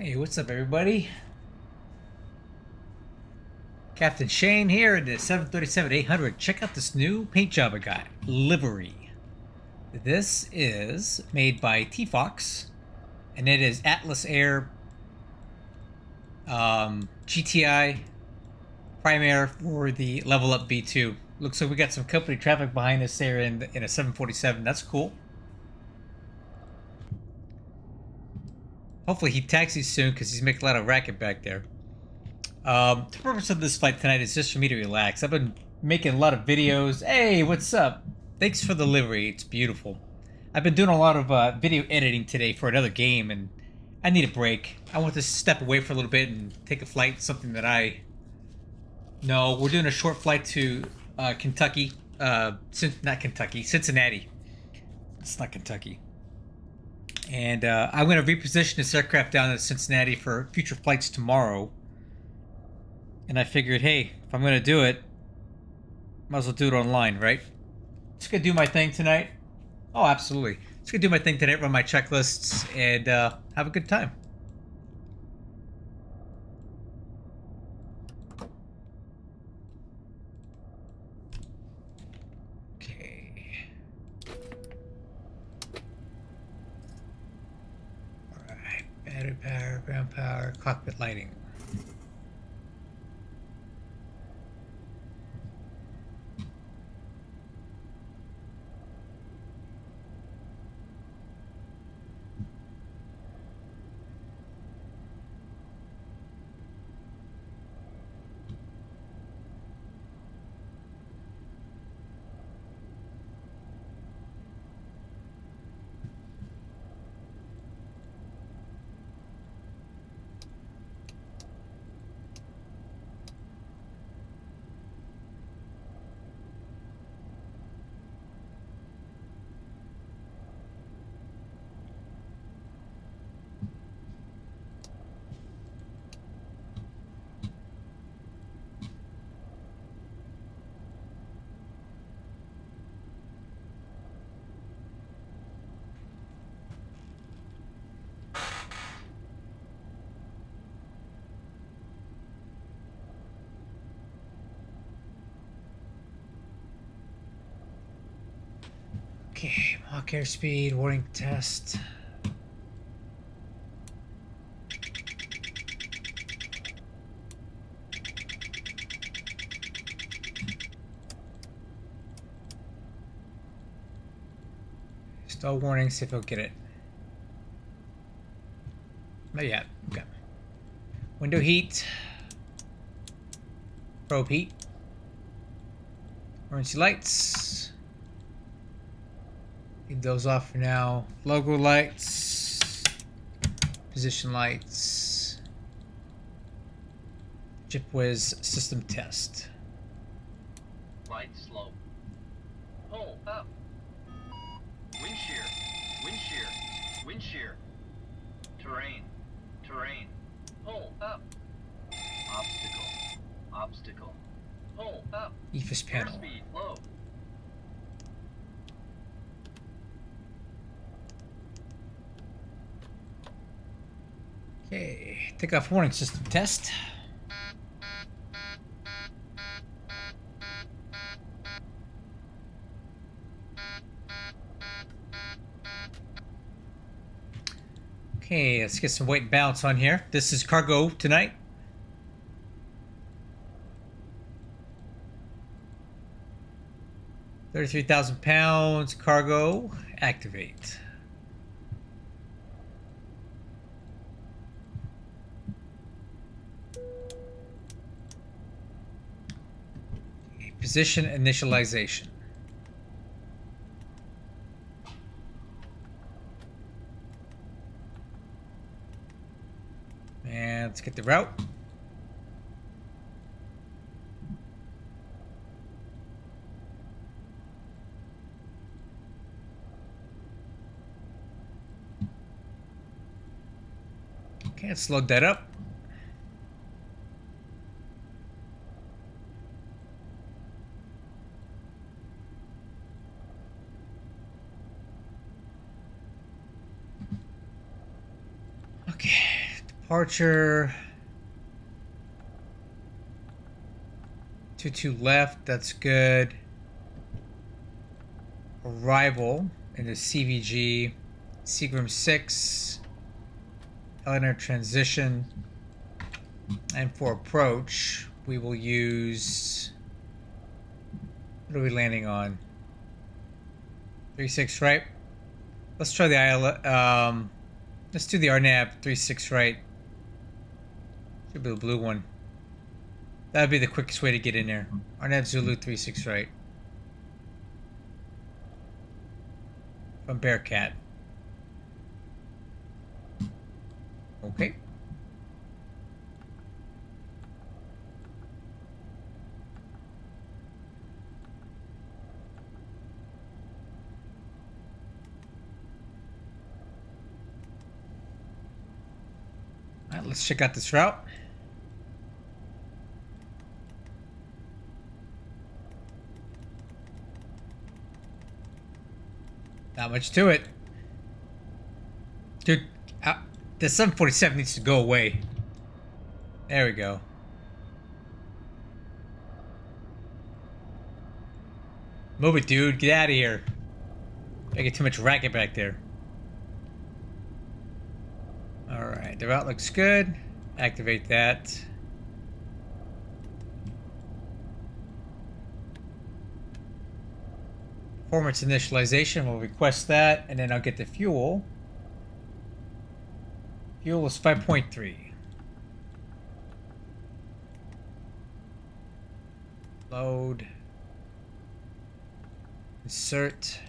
Hey, what's up, everybody? Captain Shane here in the 737-800. Check out this new paint job I got. Livery. This is made by T-Fox, and it is Atlas Air GTI Prime Air for the Level Up B2. Looks like we got some company traffic behind us there in a 747. That's cool. Hopefully he taxis soon because he's making a lot of racket back there. The purpose of this flight tonight is just for me to relax. I've been making a lot of videos. Hey, what's up? Thanks for the livery. It's beautiful. I've been doing a lot of video editing today for another game, and I need a break. I want to step away for a little bit and take a flight, something that I... No, we're doing a short flight to Kentucky. Not Kentucky, Cincinnati. It's not Kentucky. And I'm going to reposition this aircraft down to Cincinnati for future flights tomorrow. And I figured, hey, if I'm going to do it, might as well do it online, right? Just going to do my thing tonight. Oh, absolutely. Just going to do my thing tonight, run my checklists, and have a good time. Okay. Alright. Battery power, ground power, cockpit lighting. Okay, Mach airspeed, warning test. Stall warning, see if he'll get it. Not yet. Okay. Window heat. Probe heat. Emergency lights. Leave those off for now. Logo lights. Position lights. GeForce system test. Light slope. Pull up. Wind shear. Wind shear. Wind shear. Terrain. Terrain. Pull up. Obstacle. Obstacle. Pull up. EFIS panel. Airspeed low. Okay, takeoff warning system test. Okay, let's get some weight and balance on here. This is cargo tonight. £33,000 cargo. Activate. Okay, position initialization. And let's get the route. Okay, let's load that up. Okay, Departure. 2 left, that's good. Arrival in the CVG. Seagram 6. LNR transition. And for approach, we will use... What are we landing on? 3-6 right. Let's try the let's do the RNAV 3-6 right. Should be the blue one. That would be the quickest way to get in there. RNAV Zulu 3-6 right. From Bearcat. Okay. Alright, let's check out this route. Not much to it. Dude, the 747 needs to go away. There we go. Move it, dude. Get out of here. I get too much racket back there. Alright, the route looks good. Activate that. Performance initialization, we'll request that, and then I'll get the fuel. Fuel is 5.3. Load. Insert.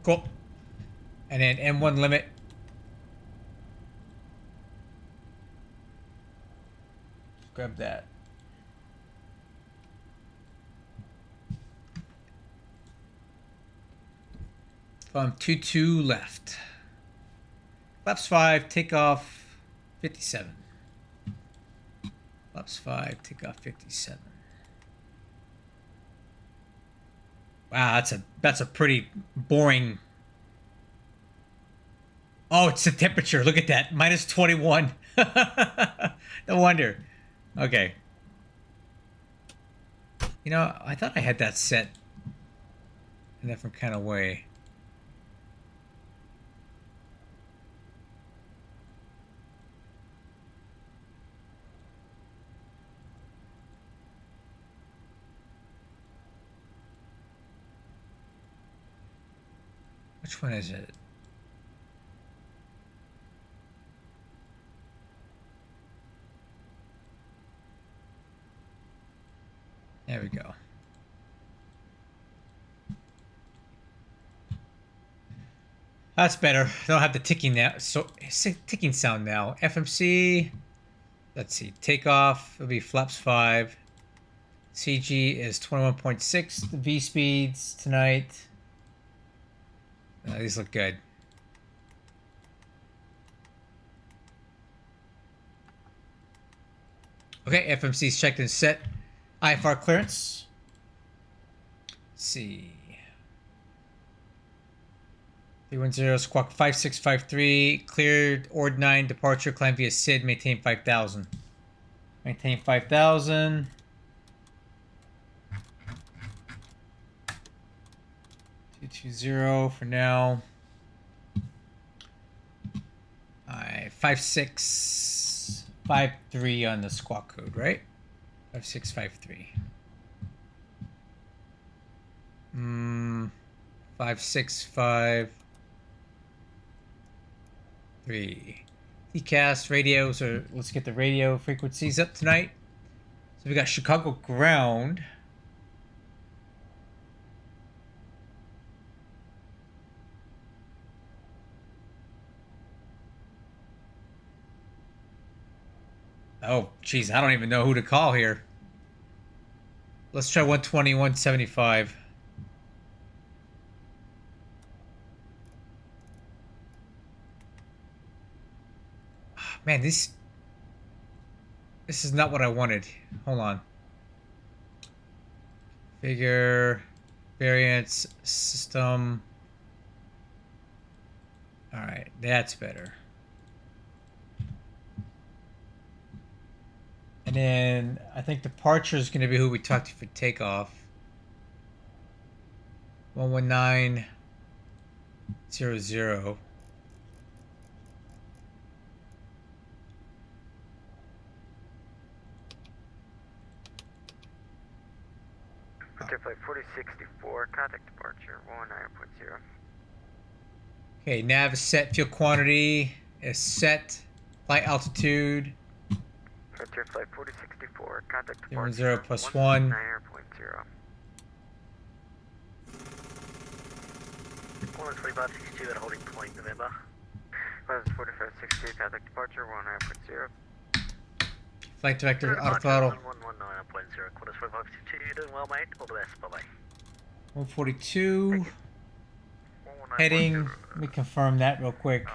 Cool. And then M1 limit. Grab that. From 2-2 left. Flaps 5, takeoff 57. Flaps 5, takeoff 57. Wow, that's a pretty boring. Oh, it's the temperature. Look at that. Minus 21. No wonder. Okay. You know, I thought I had that set in a different kind of way. Which one is it? There we go. That's better. I don't have the ticking now. So ticking sound now. FMC. Let's see. Takeoff. It'll be flaps 5. CG is 21.6. The V speeds tonight. These look good. Okay, FMC's checked and set. IFR clearance. Let's see. 310 squawk 5653. Cleared. ORD 9 departure. Climb via SID. Maintain 5000. Maintain 5000. $220 for now. 5653 on the squawk code, right? 5653. 5653. TCAS radios, or let's get the radio frequencies up tonight. So we got Chicago ground. Oh, geez, I don't even know who to call here. Let's try 120, 175. Man, this This is not what I wanted. Hold on. Figure, variance, system. All right, that's better. And then I think departure is going to be who we talked to for takeoff. 11900. Flight 4064, contact departure 119.0. Okay, nav is set, fuel quantity is set, flight altitude. Frontier Flight 4064, contact 0 departure plus 1. 1. 12562 at holding point, November. 4562, contact departure 19.0. Flight director, auto throttle. 1119.0, quarters 4562, you're doing well, mate. All the best, bye bye. 142. Heading, let me confirm that real quick.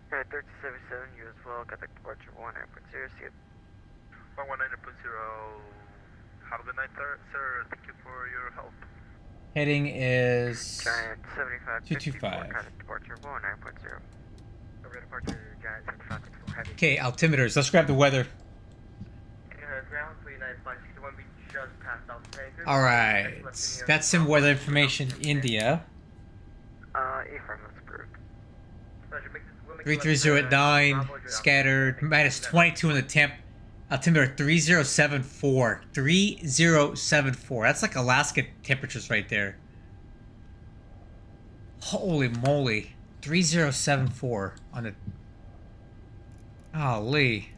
Alright, 3077, you as well, contact departure 19.0, see you. 119.0, have a good night, sir. Thank you for your help. Heading is Giant 75 225. contact departure 19.0. Over departure, Giant 75 heavy. Okay, altimeters. Let's grab the weather. Ground 39561, we just passed out tankers. Alright, that's some weather information. India. A-firm, that's approved. 330 at 9, scattered, minus 22 in the temp. Altimeter 3074. 3074. That's like Alaska temperatures right there. Holy moly. 3074 on the... Golly.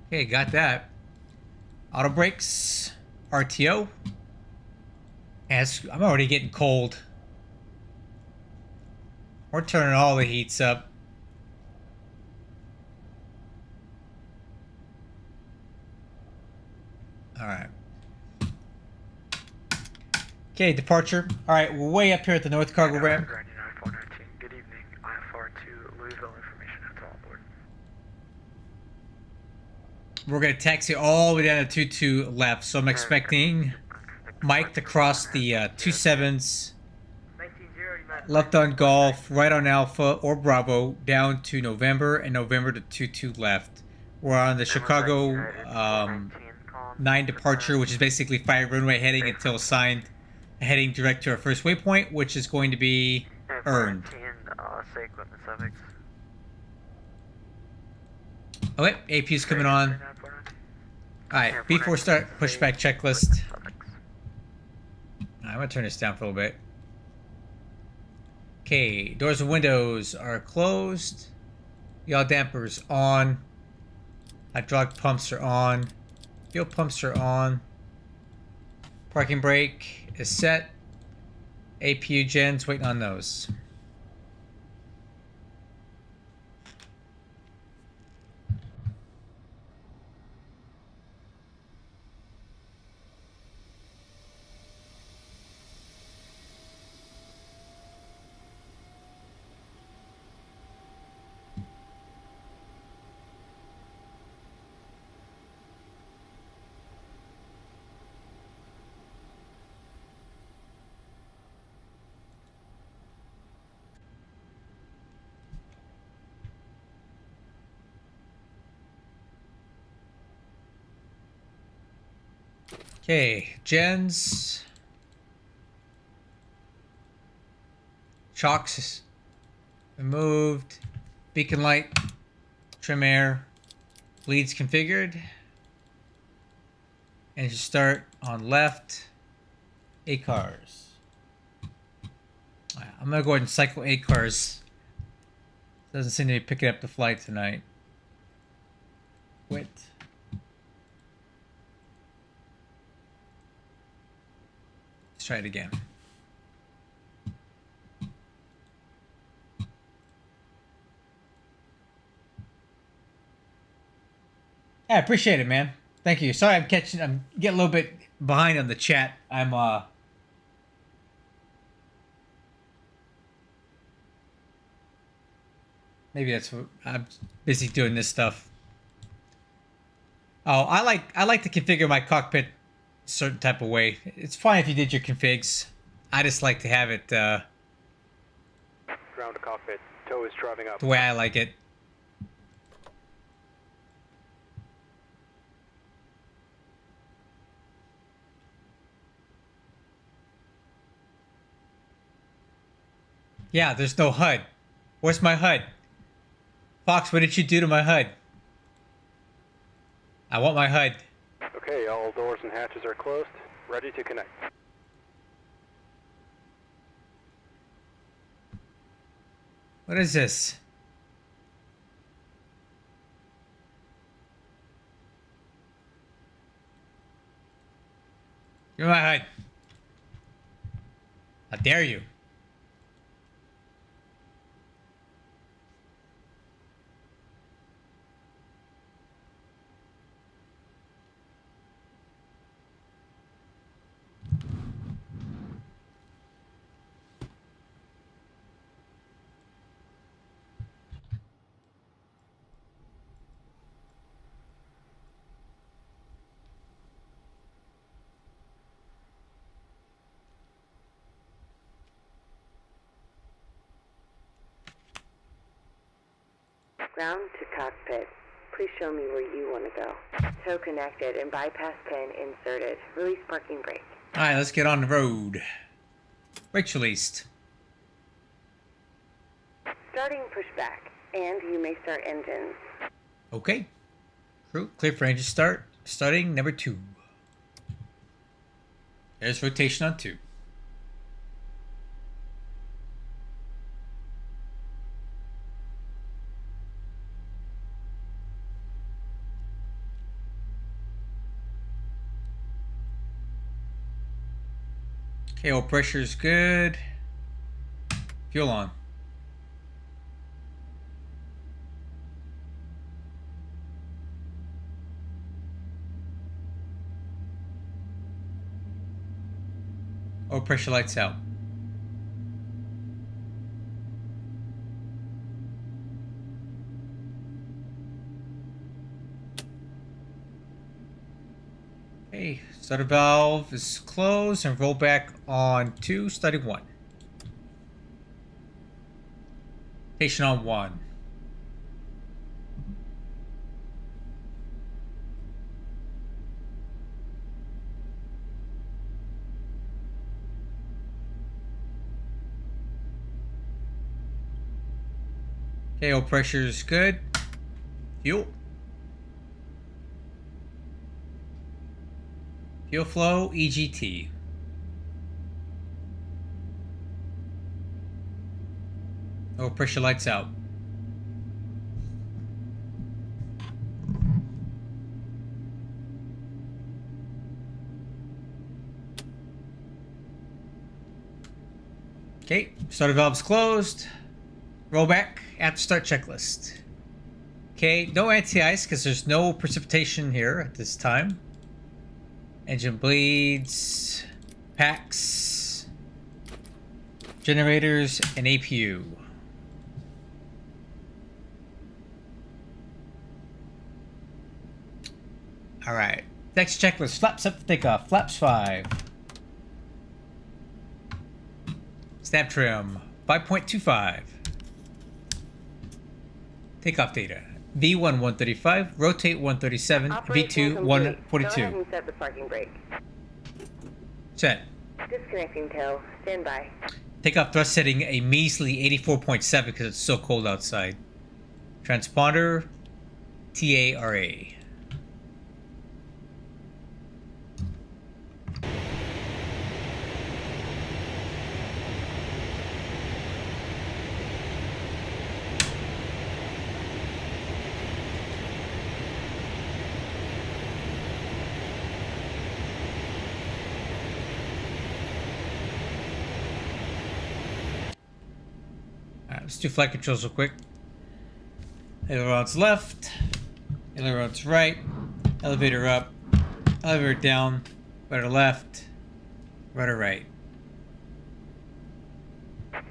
Okay, got that. Auto brakes. RTO. I'm already getting cold. We're turning all the heats up. Alright. Okay, departure. Alright, we're way up here at the North Cargo Ramp. Good evening. IFR to Louisville, information that's all aboard. We're going to taxi all the way down to 22 left, so I'm expecting Mike to cross the 27s, left on Golf, right on Alpha or Bravo, down to November, and November to 22 left. We're on the Chicago 9 departure, which is basically 5 runway heading until assigned a heading direct to our first waypoint, which is going to be earned. Okay, APU's coming on. Alright, before start, pushback checklist. I'm going to turn this down for a little bit. Okay, doors and windows are closed. Yaw dampers on. Hydraulic pumps are on. Fuel pumps are on. Parking brake is set. APU gens, waiting on those. Okay, gens. Chocks removed. Beacon light. Trim air. Leads configured. And you start on left. ACARS. I'm going to go ahead and cycle ACARS. Doesn't seem to be picking up the flight tonight. Quit. Let's try it again. I appreciate it, man. Thank you. Sorry I'm getting a little bit behind on the chat. I'm Maybe that's what I'm busy doing this stuff. Oh, I like to configure my cockpit a certain type of way. It's fine if you did your configs. I just like to have it Ground to cockpit. Tow is driving up. the way I like it. Yeah, there's no HUD. Where's my HUD? Fox, what did you do to my HUD? I want my HUD. Okay, all doors and hatches are closed. Ready to connect. What is this? Give me my HUD. How dare you? Ground to cockpit. Please show me where you want to go. Tow connected and bypass pin inserted. Release parking brake. Alright, let's get on the road. Brakes released. Starting pushback, and you may start engines. Okay. Crew, clear for engine start. Starting number 2. There's rotation on 2. Okay, oil pressure is good. Fuel on. Oil pressure lights out. Okay, starter valve is closed and roll back on 2, starting 1. Station on 1. Okay, oil pressure is good. Fuel. Fuel flow, EGT. Oil pressure lights out. Okay, starter valve's closed. Roll back at start checklist. Okay, no anti-ice because there's no precipitation here at this time. Engine bleeds, packs, generators, and APU. Alright, next checklist, flaps up for takeoff, flaps 5. Snap trim, 5.25. Takeoff data, V1 135, rotate 137, Operation V2 complete. 142. Go ahead and set the parking brake. Set. Disconnecting tow. Stand by. Takeoff thrust setting a measly 84.7 because it's so cold outside. Transponder, TARA. Let's do flight controls real quick. Ailerons left, ailerons right, elevator up, elevator down, rudder left, rudder right.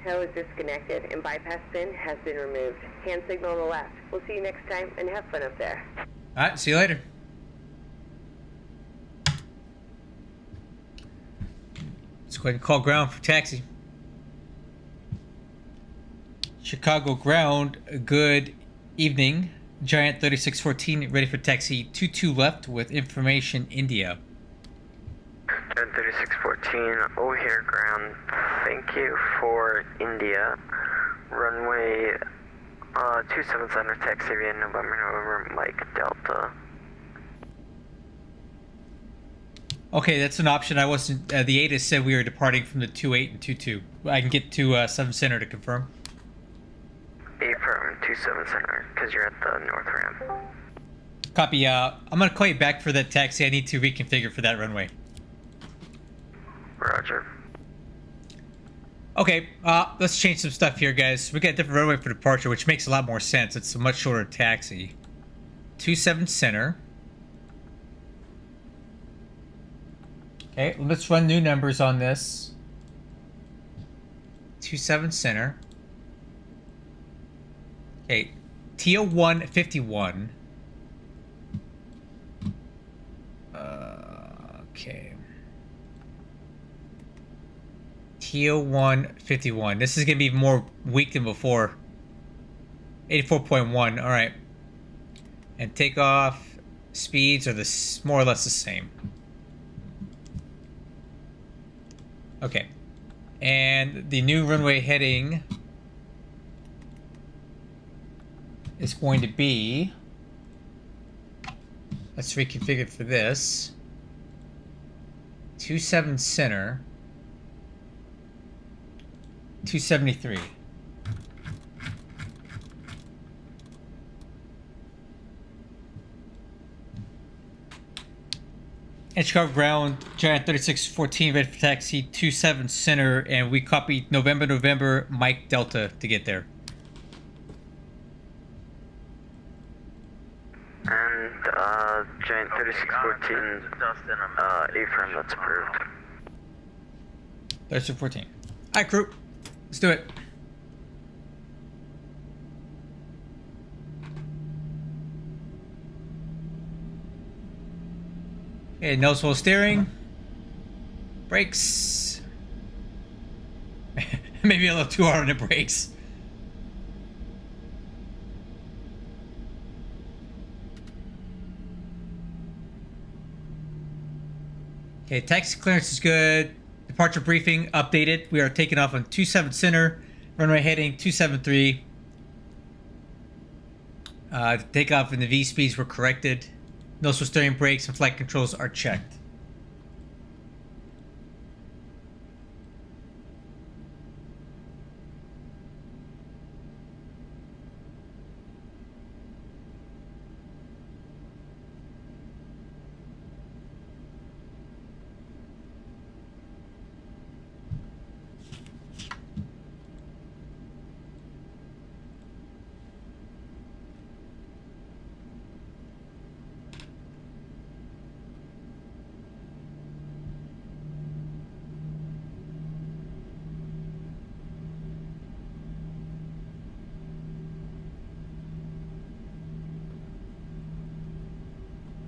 Tow is disconnected and bypass pin has been removed. Hand signal on the left. We'll see you next time and have fun up there. Alright, see you later. Let's go ahead and call ground for taxi. Chicago ground, good evening. Giant 3614 ready for taxi 22 left with information India. Giant 3614, O'Hare ground. Thank you for India. Runway 27 Center, taxi via November, Mike Delta. Okay, that's an option. I wasn't. The ATIS said we were departing from the 28 and 22. I can get to 7 Center to confirm. Affirm 27 Center, because you're at the north ramp. Copy. I'm gonna call you back for that taxi. I need to reconfigure for that runway. Roger. Okay, let's change some stuff here, guys. We got a different runway for departure, which makes a lot more sense. It's a much shorter taxi. 27 Center. Okay, let's run new numbers on this. 27 Center. Okay, TO151. Okay. TO151. This is going to be more weak than before. 84.1. All right. And takeoff speeds are more or less the same. Okay. And the new runway heading is going to be... Let's reconfigure for this. 27 Center. 273. And Chicago ground, Giant 3614 ready for taxi 27 Center, and we copied November, Mike Delta to get there. And Giant 3614, A-frame, that's approved. 3614. Alright, crew. Let's do it. Okay, noticeable steering. Brakes. Maybe a little too hard on the brakes. Okay, taxi clearance is good. Departure briefing updated. We are taking off on 27 Center. Runway heading 273. The takeoff and the V speeds were corrected. Noticeable steering, brakes, and flight controls are checked.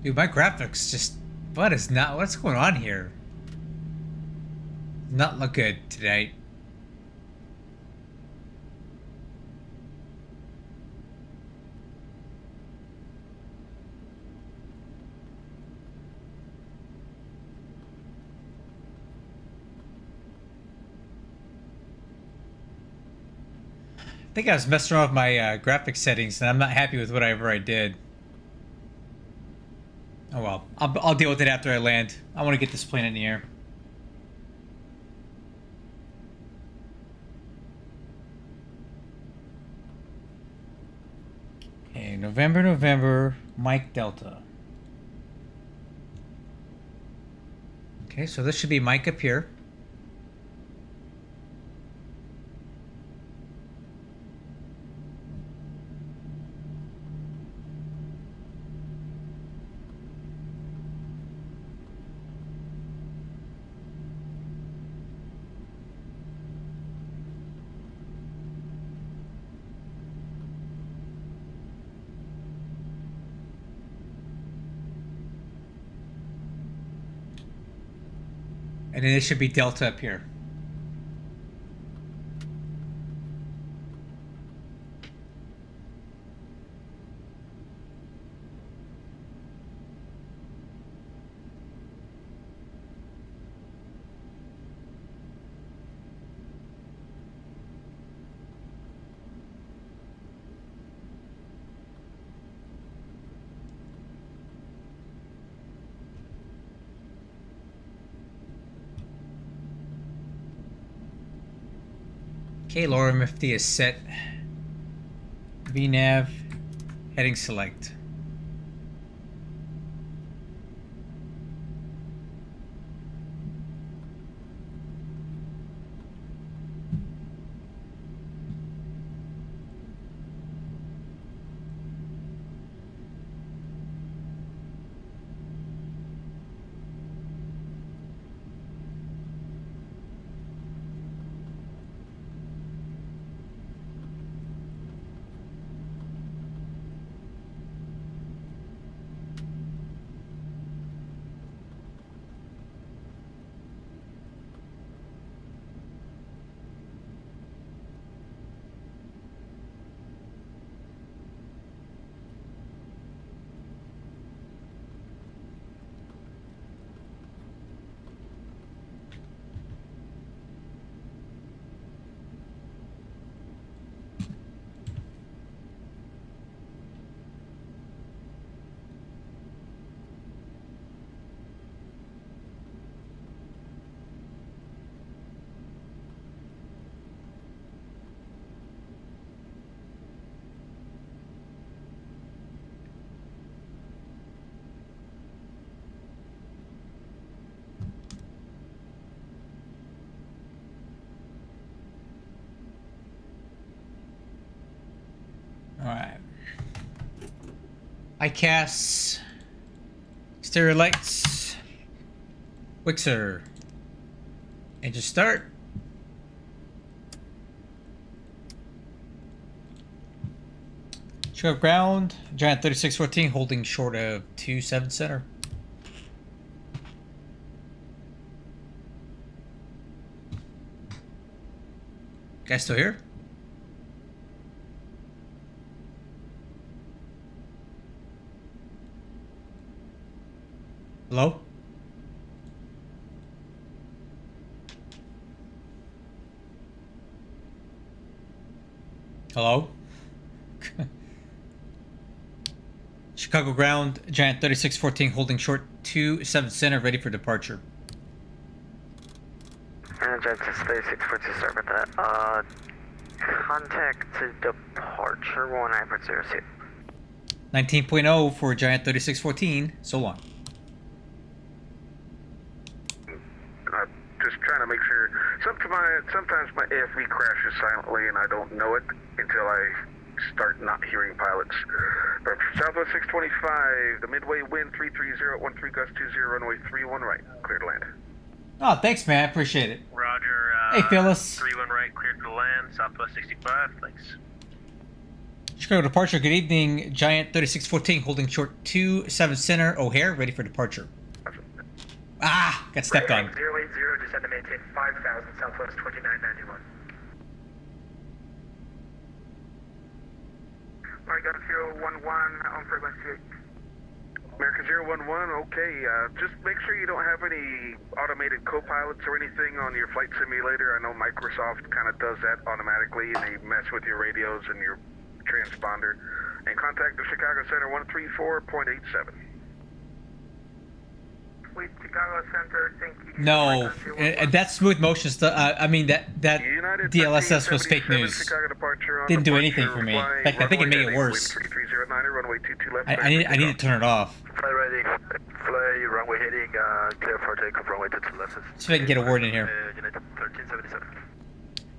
Dude, my graphics just... What's going on here? Not look good today. I think I was messing around with my graphics settings, and I'm not happy with whatever I did. Oh well, I'll deal with it after I land. I want to get this plane in the air. Okay, November, Mike Delta. Okay, so this should be Mike up here. And then it should be Delta up here. Okay, lower MFD is set. VNav, heading select. Alright. ICAS. Stereo lights. Wixer. Engine start. Short of ground. Giant 3614 holding short of 27 center. Guys still here? Hello? Hello? Chicago ground, Giant 3614 holding short 27 center, ready for departure. And Giant 3614, sorry about that. Contact to departure 19.06. 19.0 for Giant 3614, so long. Just trying to make sure. Sometimes my AFV crashes silently and I don't know it until I start not hearing pilots. But Southwest 625, the midway wind 330 at 13 gust 20, runway 31 right, clear to land. Oh, thanks, man. I appreciate it. Roger. Hey, Phyllis. 31 right, cleared to land, Southwest 65, thanks. Chicago departure, good evening. Giant 3614 holding short 27 center, O'Hare, ready for departure. Ah, got stepped on. 080, descend to maintain 5,000, Southwest 2991. American 011, on frequency 8. American 011, okay, just make sure you don't have any automated co-pilots or anything on your flight simulator. I know Microsoft kind of does that automatically. They mess with your radios and your transponder. And contact the Chicago Center 134.87. Wait, Chicago Center, thank you. No, that smooth motion stuff. I mean that United DLSS was fake 1377, news. Chicago departure on Didn't do departure, anything for me. In fly fact, I think it runway made it heading, worse. wind 3309, runway 22 left. I need to turn it off. Fly ready, fly runway heading, clear for takeoff, runway 22 left. See if I can get a word in here. United 1377.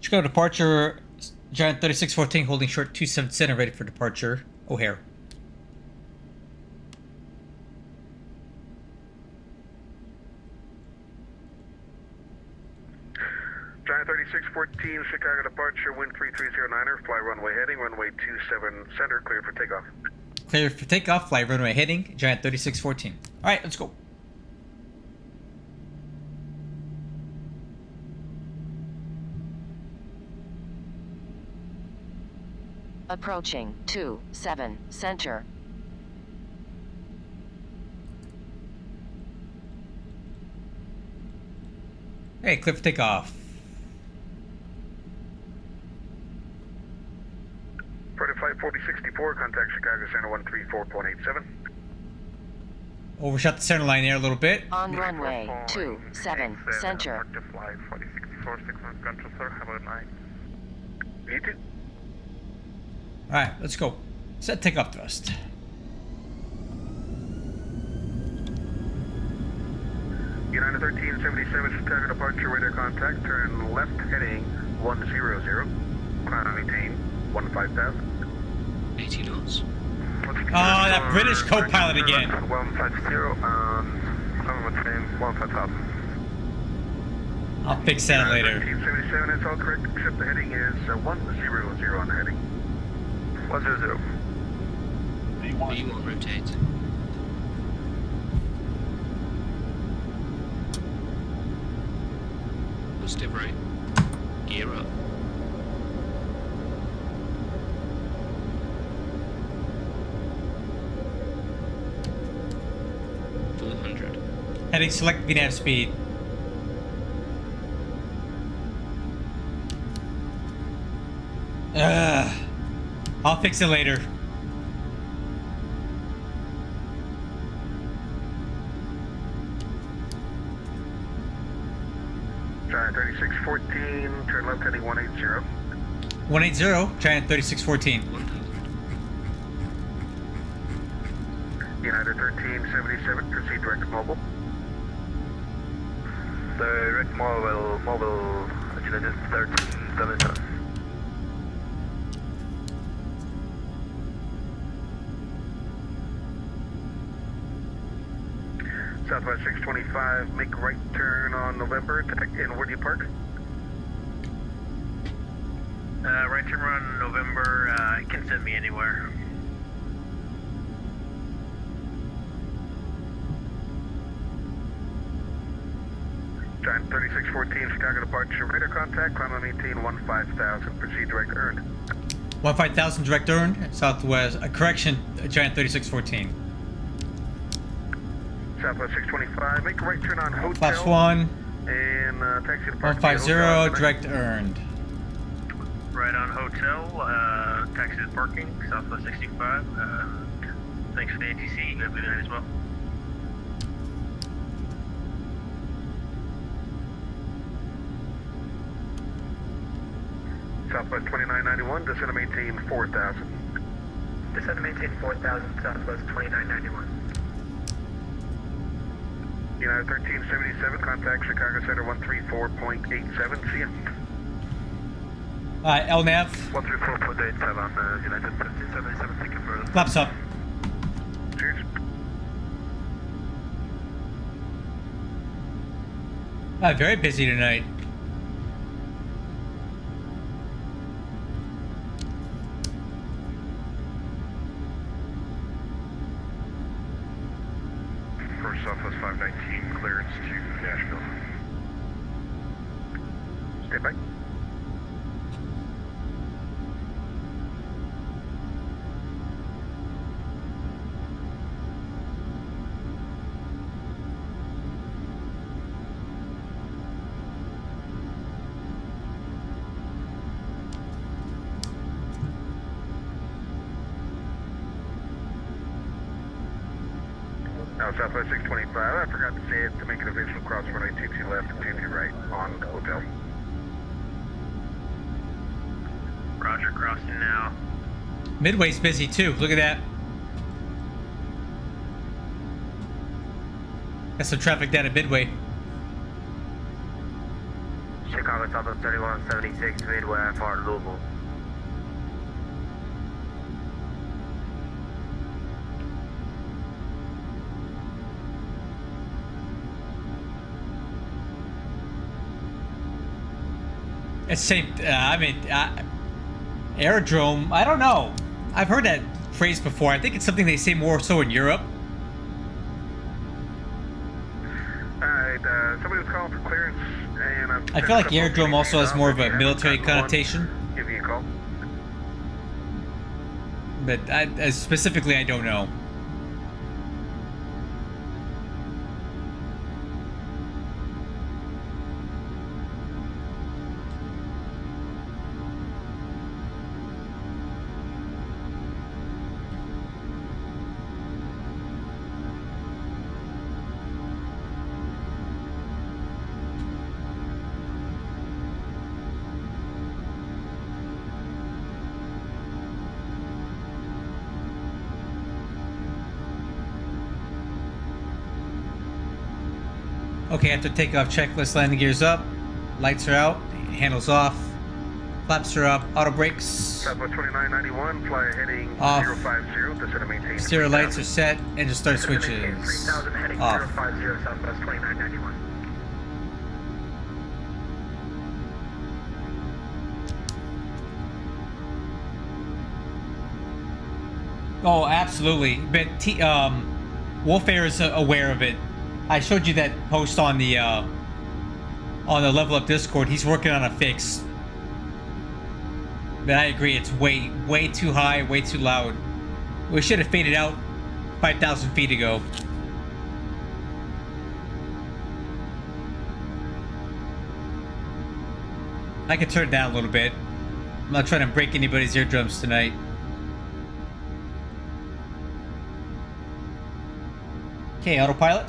Chicago departure, Giant 3614 holding short 27 center, ready for departure, O'Hare. Giant 3614, Chicago departure, wind 3309er, fly runway heading, runway 27 center, cleared for takeoff. Clear for takeoff, fly runway heading, Giant 3614. Alright, let's go. Approaching 27 center. Hey, clear for takeoff. Flight Flight 4064, contact Chicago Center 134.87. Overshot the center line there a little bit. On runway 27 center. To flight 4064, 6 months control, sir. Have a night. You too. Alright, let's go. Set takeoff thrust. United 1377, Chicago departure, radar contact, turn left heading 100. Climb and maintain 15,000. 80 knots. Oh, that British co-pilot again. 150, climb and maintain 15,000. I'll fix that later. 1377, that's all correct, except the heading is 100 on the heading. 100. B1 rotate. Positive right. Gear up. Heading select VNAV speed. I'll fix it later. Giant 3614, turn left heading 180. 180, Giant 3614. 1000. United 1377, proceed direct mobile. Direct mobile, United 1377. Southwest 625, make right turn on November, and where do you park? Right turn on November, it can send me anywhere. Giant 3614, Chicago departure, radar contact, climb and maintain 15,000, proceed direct earned. 15,000 direct earned, Southwest, correction, Giant 3614. Southwest 625, make a right turn on Hotel. Class 1, And taxi to park. 150, direct earned. Right on Hotel, taxi to parking, Southwest 65. Thanks for the ATC, you have a good night as well. Southwest 2991, descend and maintain 4,000. Descend and maintain 4,000, Southwest 2991. United 1377, contact Chicago Center 134.87, see ya. Alright, LNAV, 134.87, United 1377, thank you for the... flaps up. Cheers. Very busy tonight. First Southwest 519, clearance to Nashville. Stay by. Now Southwest 625, I forgot to say it, to make an eventual cross runway 22 left and 22 right on Hotel. Roger, crossing now. Midway's busy too, look at that. Got some traffic down at Midway. Chicago Southwest 3176, Midway for Louisville. It's same, aerodrome, I don't know. I've heard that phrase before. I think it's something they say more so in Europe. Alright, somebody was calling for clearance, and I feel like aerodrome also has more of a military connotation. Give me a call. but specifically I don't know. Okay, after takeoff checklist, landing gears up, lights are out, handles off, flaps are up, auto brakes Southwest 2991, fly heading off, 050, descend and maintain. stereo lights are set, engine start switches 3000 heading off. 050 Southwest 2991. Oh, absolutely. But Wolfair is aware of it. I showed you that post on the Level Up Discord. He's working on a fix. But I agree, it's way too high, way too loud. We should have faded out 5,000 feet ago. I could turn it down a little bit. I'm not trying to break anybody's eardrums tonight. Okay, autopilot.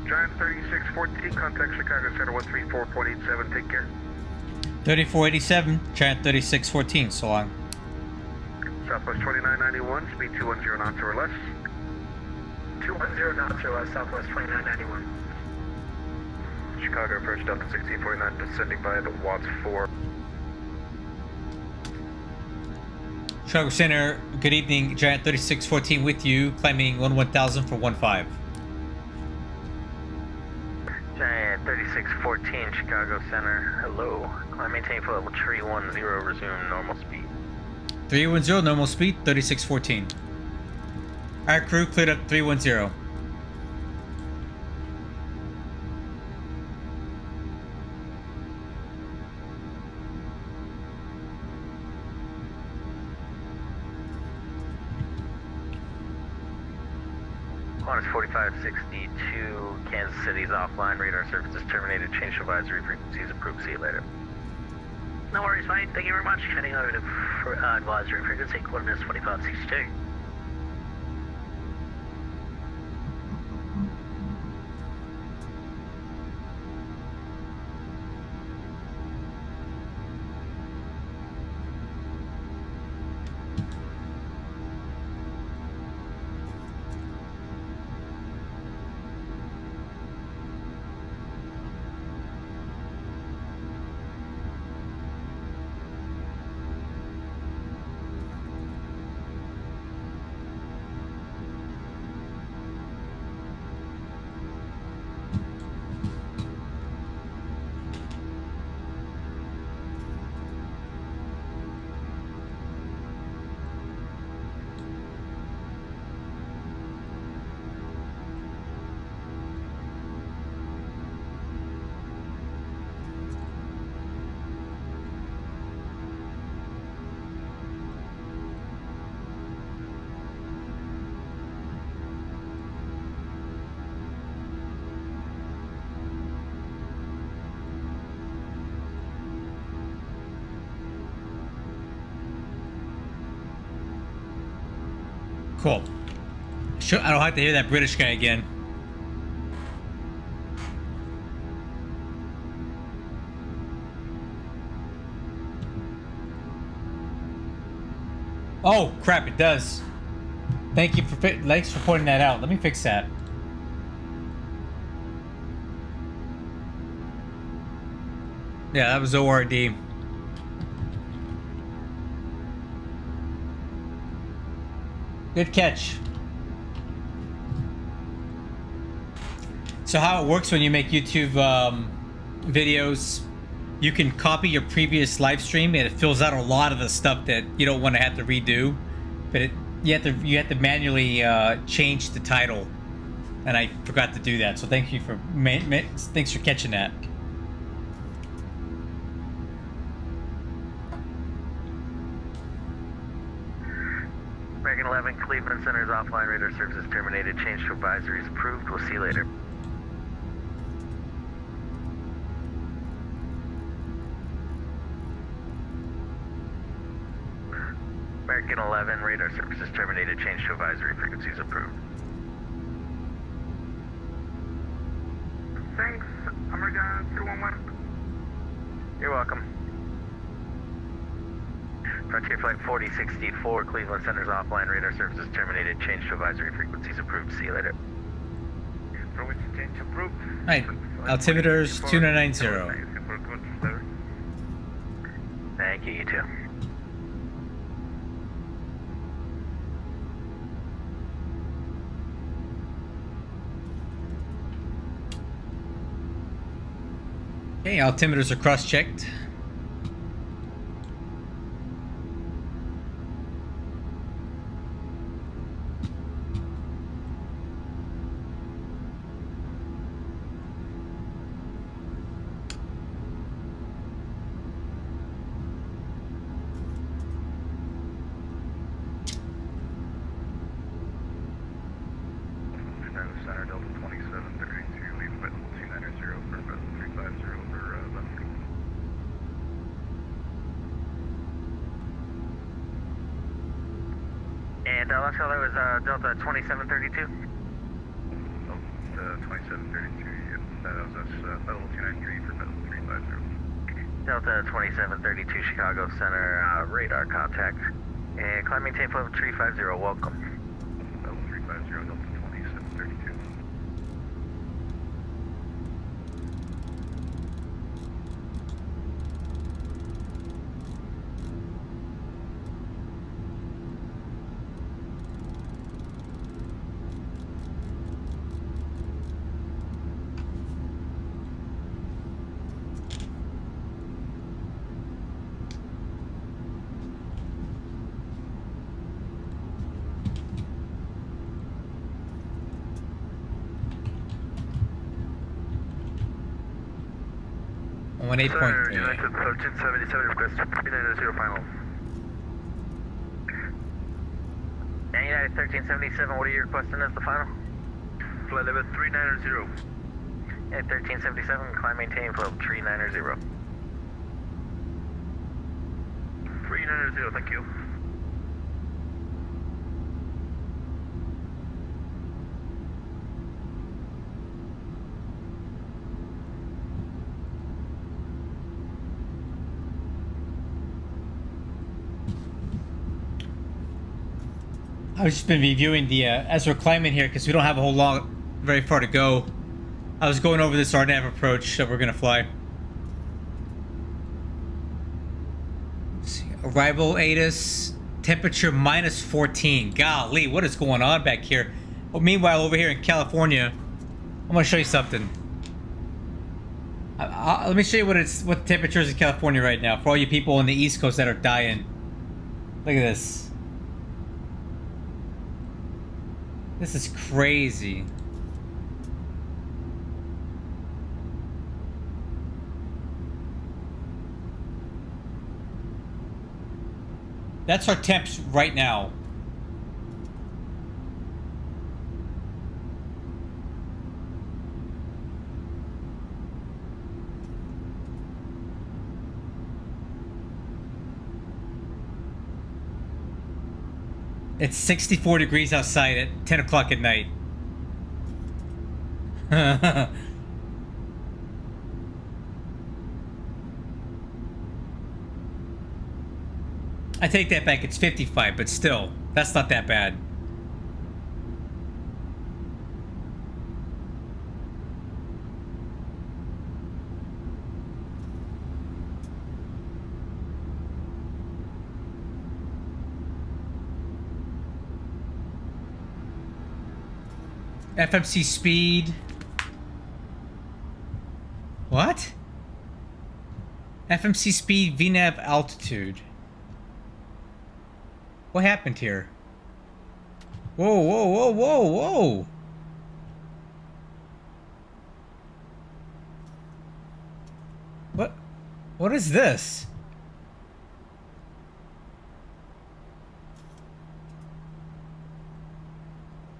Giant 3614, contact Chicago Center 134.87, take care. 3487, Giant 3614, so long. Southwest 2991, speed 210 knots or less. 210 knots or less, Southwest 2991. Chicago approach Delta 1649, descending by the Watts 4. Chicago Center, good evening, Giant 3614 with you, climbing 1000 for 15. Giant 3614, Chicago Center. Hello. Climb maintain for level 310, resume normal speed. 310, normal speed, 3614. Our crew cleared up 310. Qantas 4562, Kansas City's offline. Radar services terminated. Change advisory frequencies. Approved. See you later. No worries, mate. Thank you very much. Heading over to advisory frequency, coordinates 2562. Cool. Sure, I don't have to hear that British guy again. Oh, crap, it does. Thanks for pointing that out. Let me fix that. Yeah, that was ORD. Good catch. So how it works when you make YouTube videos, you can copy your previous live stream and it fills out a lot of the stuff that you don't want to have to redo, but you have to manually change the title, and I forgot to do that. So thanks for catching that. American 11, Cleveland Center's offline radar services terminated. Change to advisories approved. We'll see you later. American 11, radar services terminated. Change to advisory frequencies approved. Thanks, American 211. You're welcome. Frontier Flight 4064, Cleveland Center's offline radar services terminated. Change to advisory frequencies approved. See you later. Frequency change approved. Right, altimeters 2990. Thank you, you too. Okay, altimeters are cross-checked. Center Delta 2732, leave by 290 for 350 over left. And last call, that was Delta 2732. Delta 2732, yes, that was us, level 293 for level 350. Delta 2732, Chicago Center, radar contact. And climb maintain flow 350, welcome. Level 350, Delta 2732. On 8.3. United 1377 request 390 final. And United 1377, what are you requesting as the final? Flight level 390. And 1377, climb maintain flow 390. 390, thank you. I've just been reviewing the as we're climbing here because we don't have a whole long, very far to go. I was going over this RNAV approach that we're gonna fly. Let's see. Arrival ATIS, temperature minus 14. Golly, what is going on back here? Well, meanwhile, over here in California, I'm gonna show you something. Let me show you what the temperature is in California right now for all you people on the East Coast that are dying. Look at this. This is crazy. That's our temps right now. It's 64 degrees outside at 10 o'clock at night. I take that back, it's 55, but still, that's not that bad. FMC speed. What? FMC speed, VNAV altitude. What happened here? Whoa, whoa, whoa, whoa, whoa! What is this?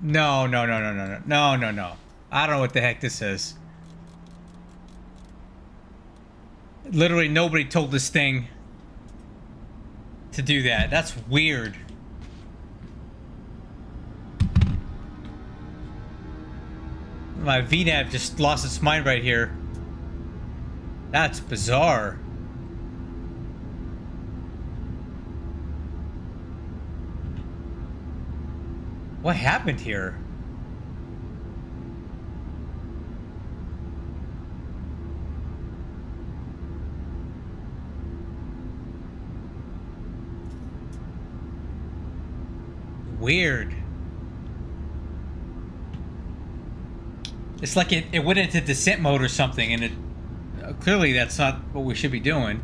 No. I don't know what the heck this is. Literally nobody told this thing to do that. That's weird. My VNAV just lost its mind right here. That's bizarre. What happened here? Weird. It's like it went into descent mode or something, and it clearly that's not what we should be doing.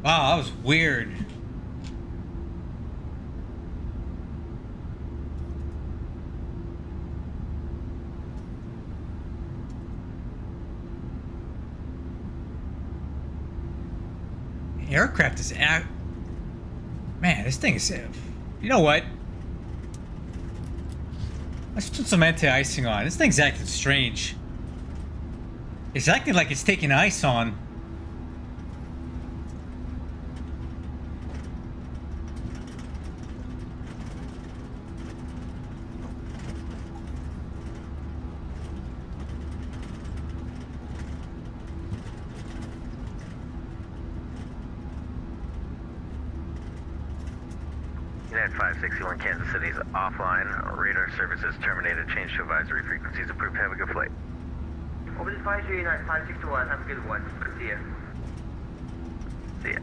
Wow, that was weird. Aircraft is man, this thing is. You know what? Let's put some anti-icing on. This thing's acting strange. It's acting like it's taking ice on. United 561 Kansas City is offline. Radar services terminated. Change to advisory frequencies approved. Have a good flight. Over the advisory, United 561. Have a good one. Good to see you. See ya.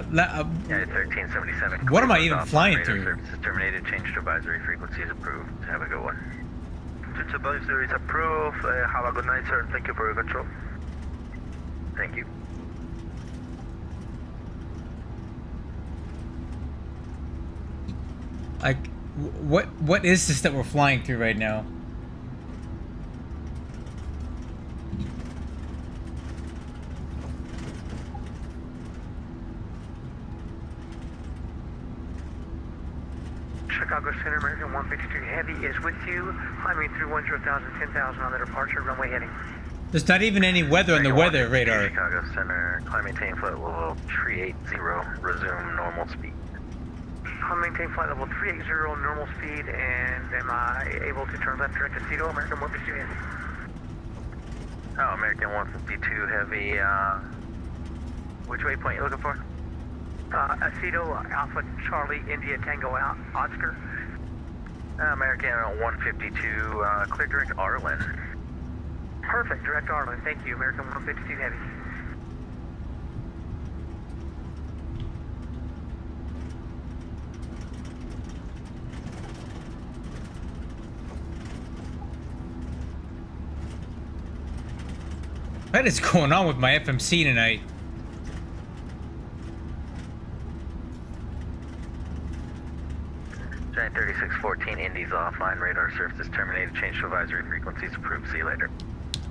United 1377. What am I even flying Radar through? Services terminated. Change to advisory frequencies approved. Have a good one. Change to advisory is approved. Have a good night, sir. Thank you for your control. Thank you. Like, what is this that we're flying through right now? Chicago Center, American 152 Heavy is with you. Climbing through 10,000, 10,000 on the departure runway heading. There's not even any weather on the weather radar. Chicago Center, climb maintain flight level 380. Resume normal speed. I'll maintain flight level 380, normal speed, and am I able to turn left direct to Aceto, American 152 Heavy? Oh, American 152 Heavy, which waypoint you looking for? Aceto, Alpha Charlie, India Tango out, Oscar. American 152, clear direct Arlen. Perfect, direct Arlen, thank you, American 152 Heavy. What is going on with my FMC tonight? Giant 3614, Indy's offline. Radar services terminated. Change to advisory frequencies approved. See you later.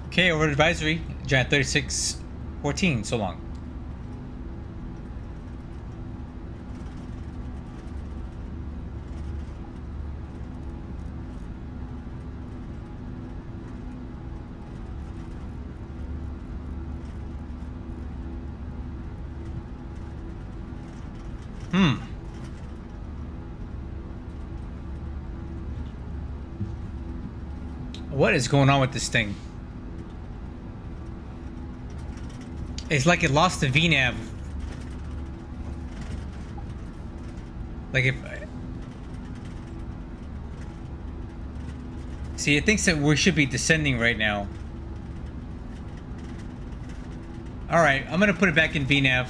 Okay, over advisory. Giant 3614. So long. What is going on with this thing? It's like it lost the VNAV. Like if... See, it thinks that we should be descending right now. Alright, I'm gonna put it back in VNAV.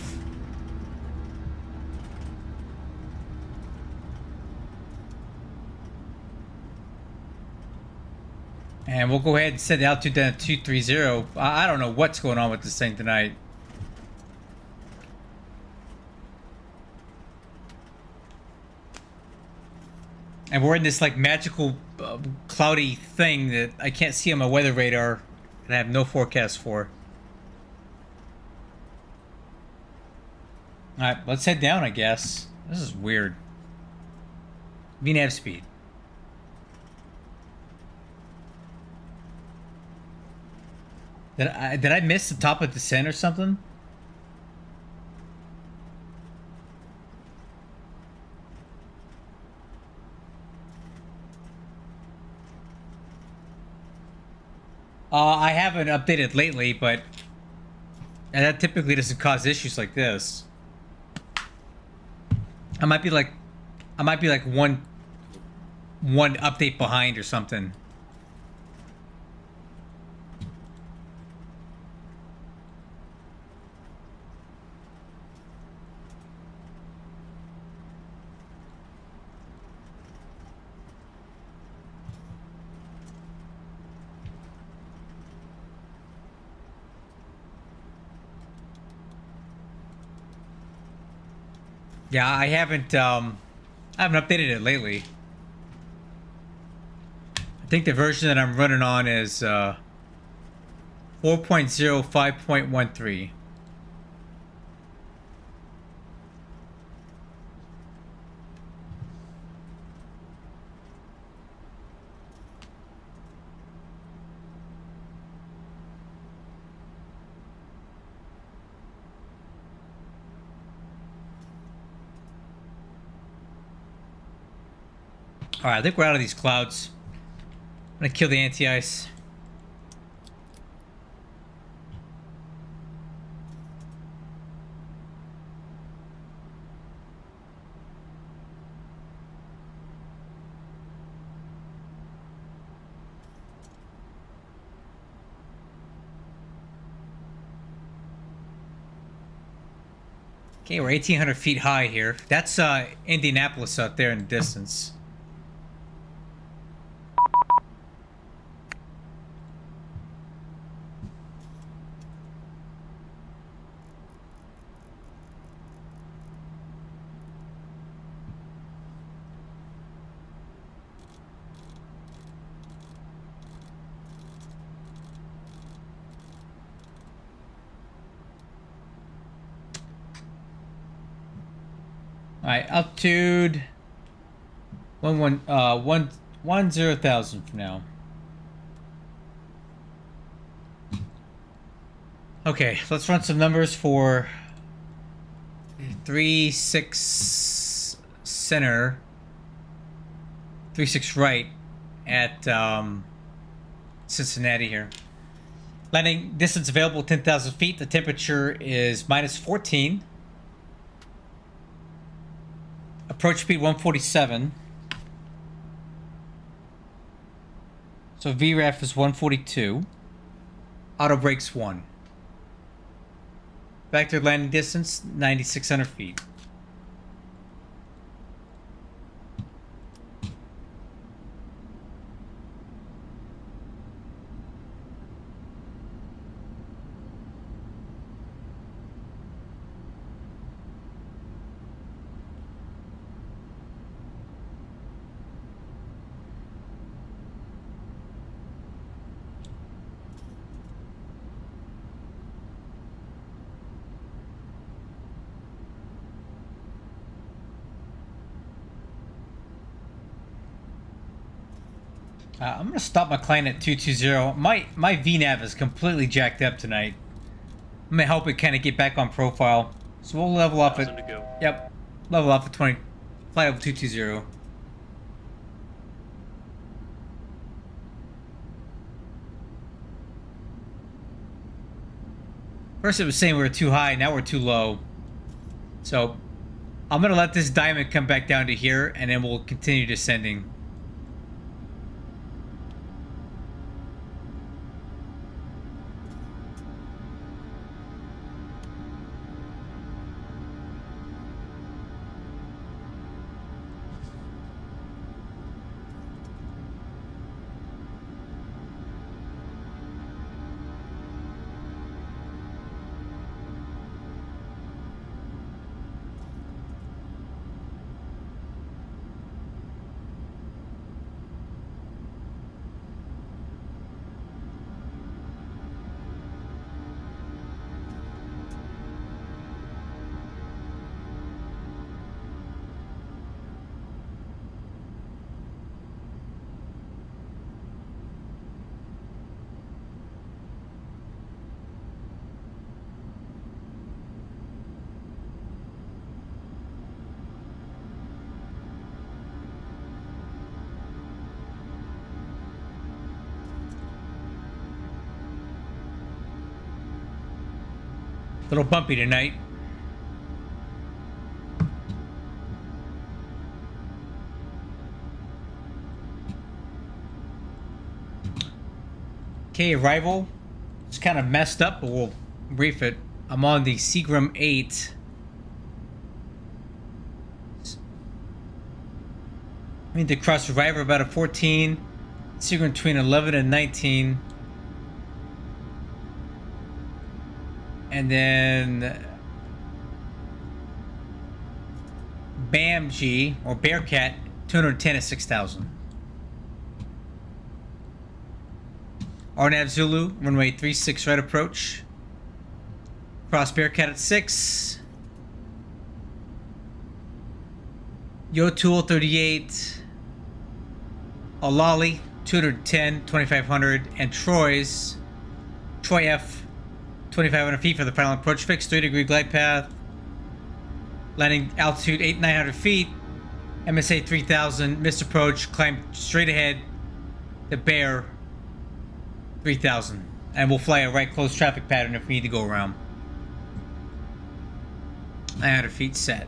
And we'll go ahead and set the altitude down to 230. I don't know what's going on with this thing tonight. And we're in this like magical cloudy thing that I can't see on my weather radar and I have no forecast for. Alright, let's head down, I guess. This is weird. VNAV speed. Did I miss the top of descent or something? I haven't updated lately, but that typically doesn't cause issues like this. I might be like one update behind or something. Yeah, I haven't updated it lately. I think the version that I'm running on is 4.05.13. Alright, I think we're out of these clouds. I'm gonna kill the anti-ice. Okay, we're 1,800 feet high here. That's Indianapolis out there in the distance. Alright, altitude 10,000 for now. Okay, let's run some numbers for 3-6 center, 3-6 right at Cincinnati here. Landing distance available 10,000 feet. The temperature is -14. Approach speed 147. So VREF is 142. Auto brakes 1. Vector landing distance 9,600 feet. I'm gonna stop my client at 220. My VNAV is completely jacked up tonight. I'm gonna help it kind of get back on profile. So we'll level off at. Yep, level off at 20. Flight level 220. First it was saying we were too high, now we're too low. So I'm gonna let this diamond come back down to here, and then we'll continue descending. A little bumpy tonight. Okay, arrival. It's kind of messed up, but we'll brief it. I'm on the Seagram 8. I need to cross arrival about a 14. Seagram between 11 and 19. And then BAMG, or Bearcat, 210 at 6,000. RNAV Zulu, runway 36 right approach. Cross Bearcat at 6. Yotul 38. Alali 210, 2,500. And Troy F 2,500 feet for the final approach fix. 3-degree glide path. Landing altitude 900 feet. MSA 3,000. Missed approach. Climb straight ahead. The Bear 3,000. And we'll fly a right close traffic pattern if we need to go around. 900 feet set.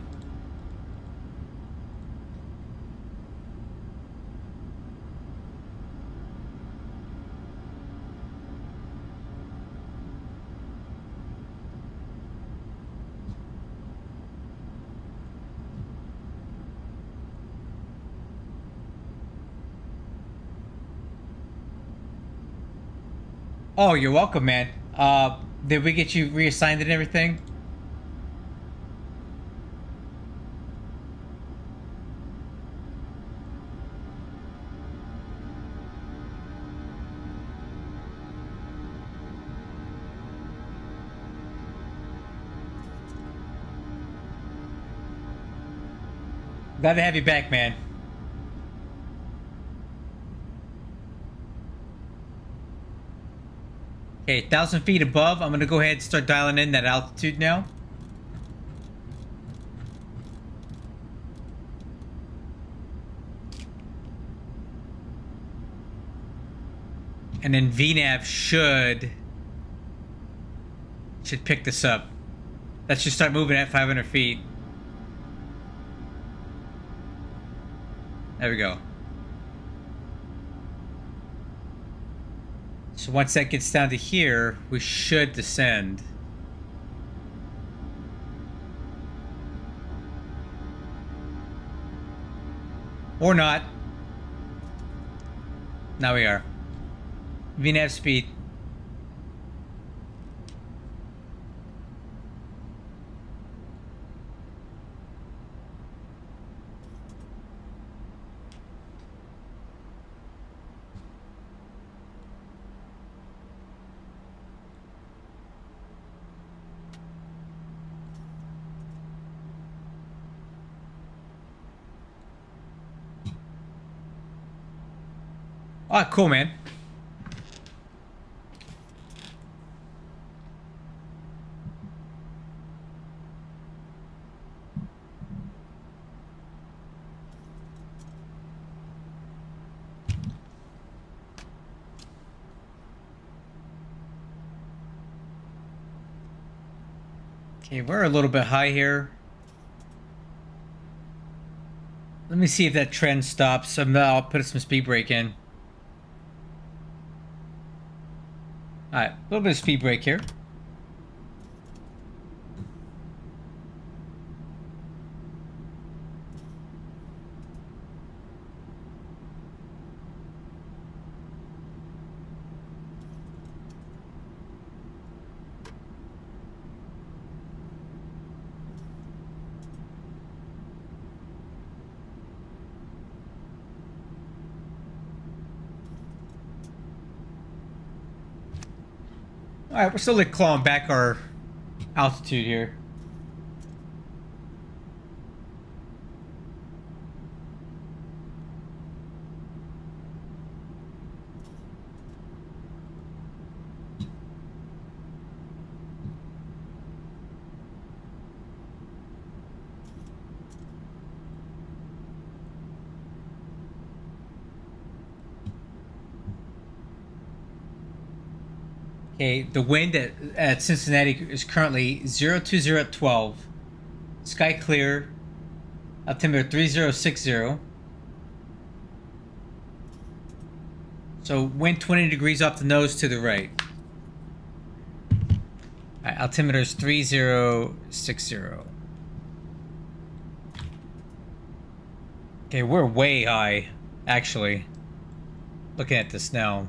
Oh, you're welcome, man. Did we get you reassigned and everything? Glad to have you back, man. Okay, 1,000 feet above. I'm gonna go ahead and start dialing in that altitude now. And then VNAV should pick this up. That should start moving at 500 feet. There we go. So once that gets down to here, we should descend. Or not. Now we are. VNAV speed. Ah, cool, man. Okay, we're a little bit high here. Let me see if that trend stops. I'll put some speed brake in. Alright, a little bit of speed brake here. Alright, we're slowly clawing back our altitude here. Okay, the wind at Cincinnati is currently 020 at 12. Sky clear. Altimeter 3060. So wind 20 degrees off the nose to the right. Alright, altimeter is 3060. Okay, we're way high, actually. Looking at this now.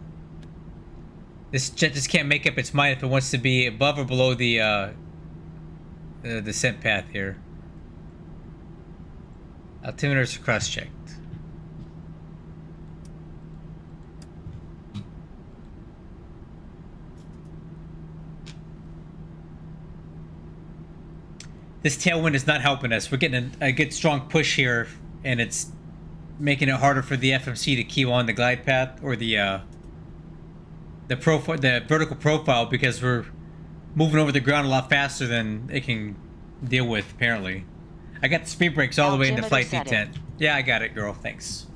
This jet just can't make up its mind if it wants to be above or below the descent path here. Altimeters are cross-checked. This tailwind is not helping us. We're getting a good strong push here, and it's making it harder for the FMC to keep on the glide path or the vertical profile, because we're moving over the ground a lot faster than it can deal with, apparently. I got the speed brakes all the way into flight detent. Yeah, I got it, girl. Thanks.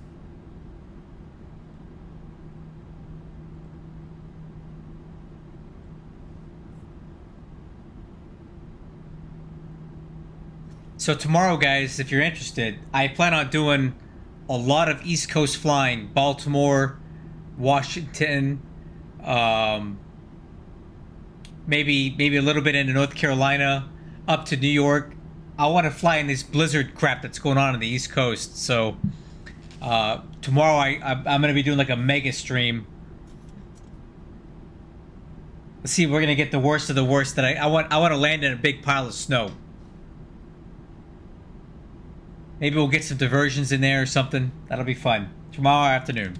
So tomorrow, guys, if you're interested, I plan on doing a lot of East Coast flying. Baltimore, Washington, maybe a little bit into North Carolina, up to New York. I want to fly in this blizzard crap that's going on the East Coast. So tomorrow I'm going to be doing like a mega stream. Let's see if we're going to get the worst of the worst. That I want to land in a big pile of snow. Maybe we'll get some diversions in there or something. That'll be fun. Tomorrow afternoon.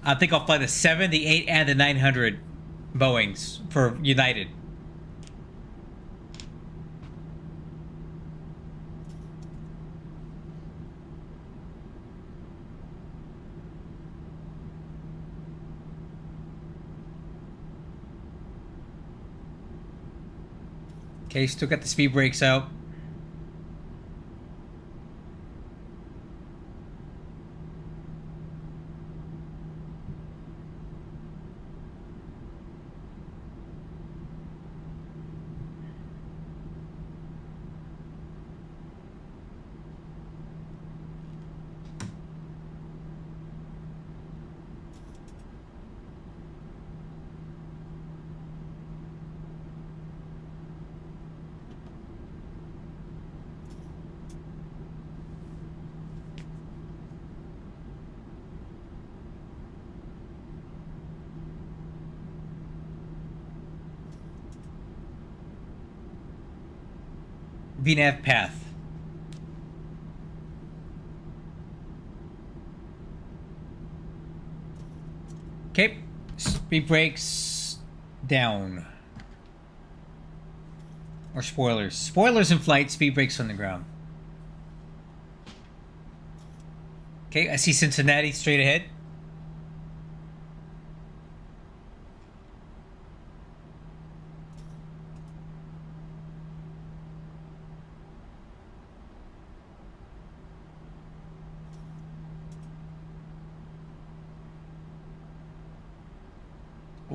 I think I'll fly the 7, the 8, and the 900 Boeings for United. Okay, still got the speed brakes out. VNAV path. Okay, speed brakes down. Or spoilers. Spoilers in flight, speed brakes on the ground. Okay, I see Cincinnati straight ahead.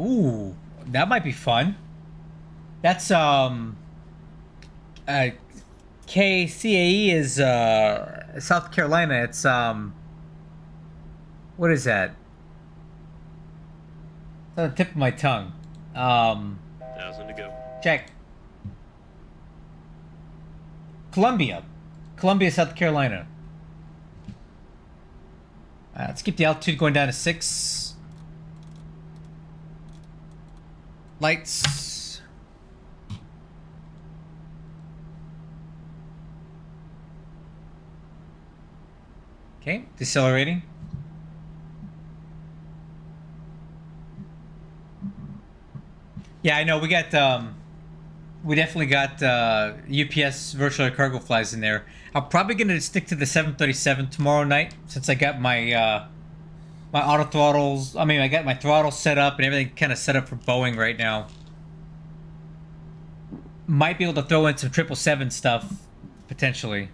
Ooh, that might be fun. That's KCAE is South Carolina. It's what is that? It's on the tip of my tongue. 1,000 to go. Check. Columbia, South Carolina. Let's keep the altitude going down to 6. Lights. Okay, decelerating. Yeah, I know we got we definitely got UPS virtual cargo flies in there. I'm probably gonna stick to the 737 tomorrow night, since I got my my auto throttles. I mean, I got my throttle set up and everything kind of set up for Boeing right now. Might be able to throw in some 777 stuff, potentially.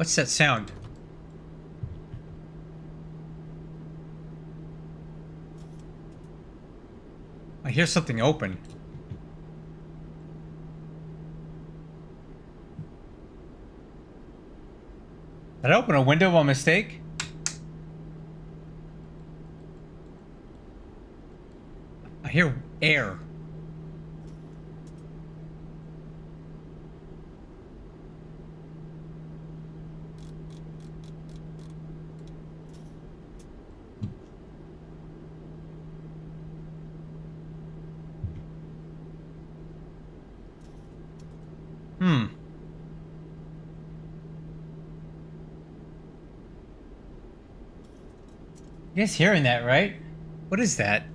What's that sound? I hear something open. Did I open a window by mistake? I hear air. You guys hearing that, right? What is that?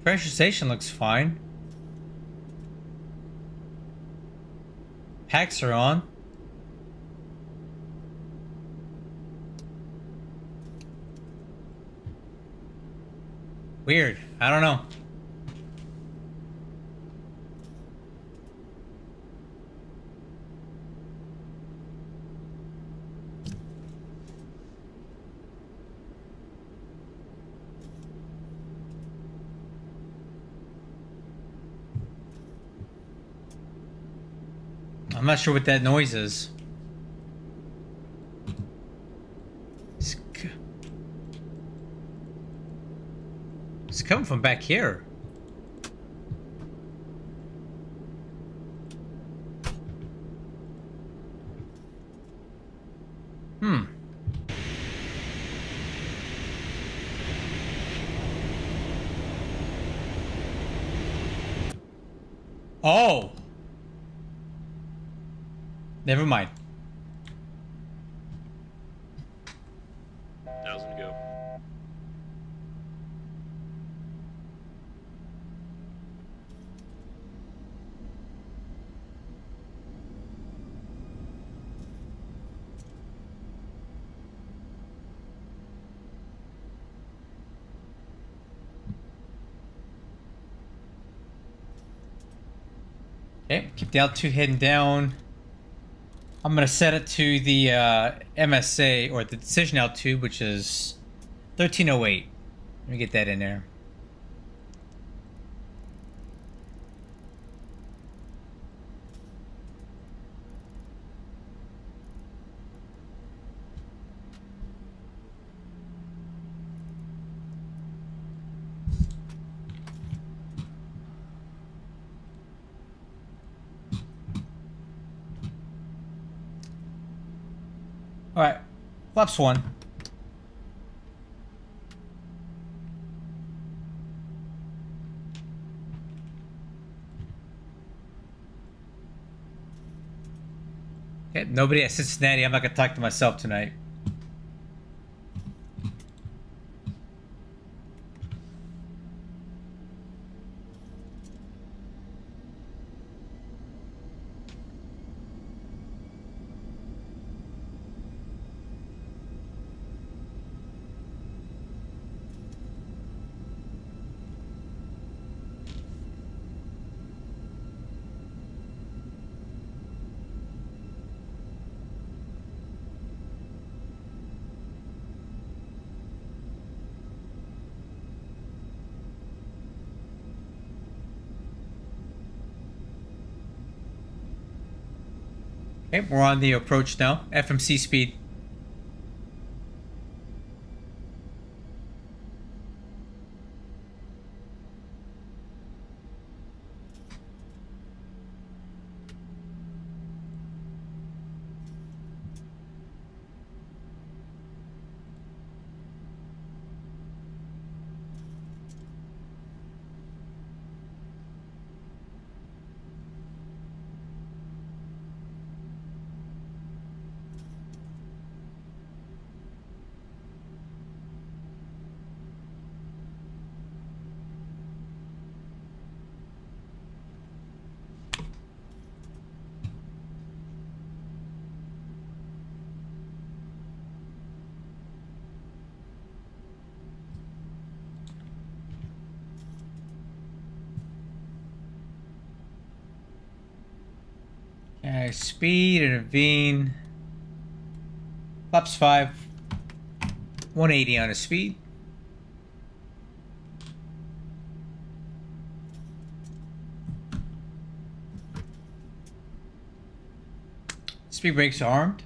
Pressurization looks fine. Packs are on. Weird. I don't know. I'm not sure what that noise is. It's coming from back here. Oh! Never mind. 1,000 to go. Okay, keep the L2 heading down. I'm gonna set it to the MSA or the Decision L2, which is 1308. Let me get that in there. All right, flaps 1. Okay, nobody at Cincinnati. I'm not gonna talk to myself tonight. Okay, we're on the approach now. FMC speed. Nice speed, intervene. Flaps 5. 180 on his speed. Speed brakes armed.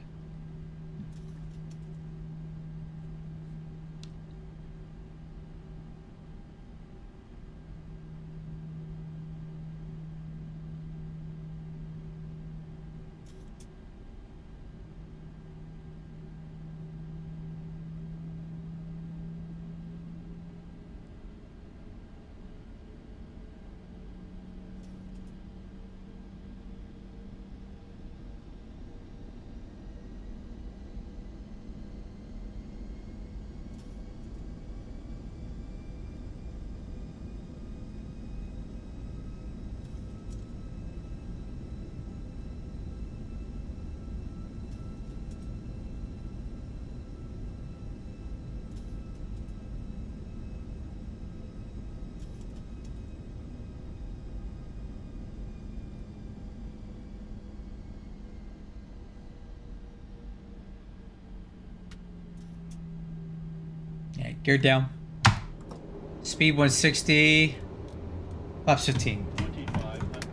Yeah, gear down. Speed 160. Flaps 15. 2500.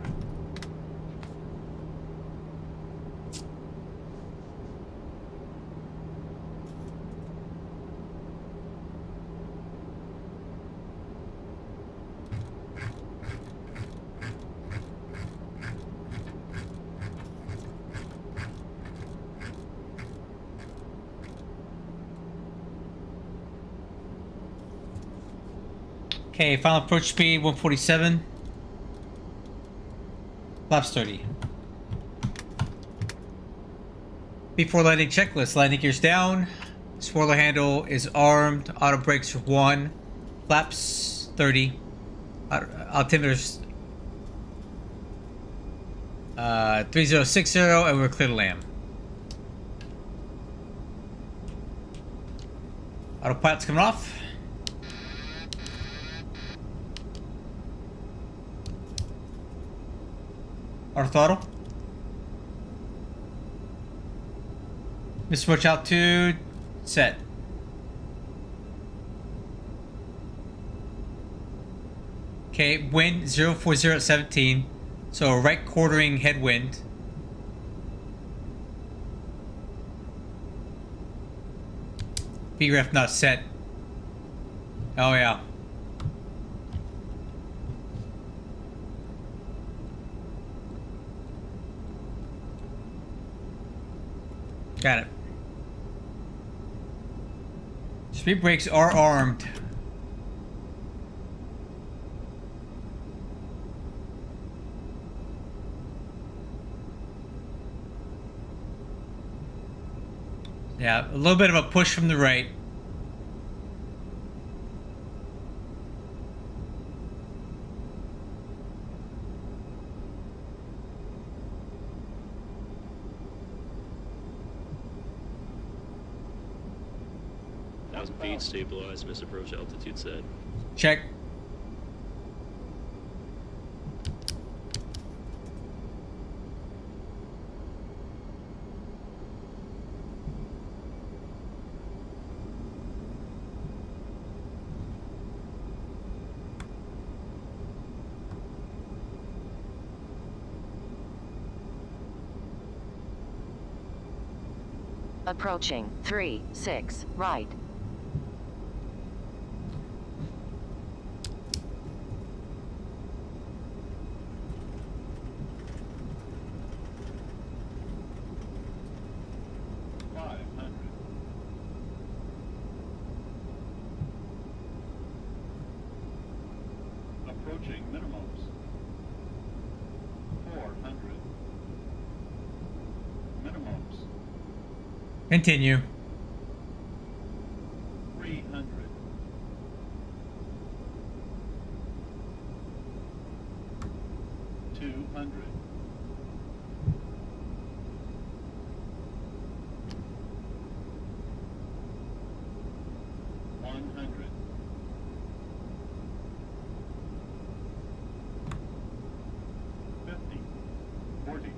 Okay, final approach speed 147. Flaps 30. Before landing checklist, landing gears down. Spoiler handle is armed. Auto brakes 1. Flaps 30. Altimeter's 3060, and we're clear to land. Autopilot's coming off. Auto throttle. Switch altitude. Set. Okay, wind 040 at 17. So right quartering headwind. VREF not set. Oh yeah. Got it. Speed brakes are armed. Yeah, a little bit of a push from the right. Speed stabilized, miss approach altitude set. Check. Approaching 3-6 right. Approaching minimums. 400. Minimums. Continue. 300. 200. 100. 50. 40.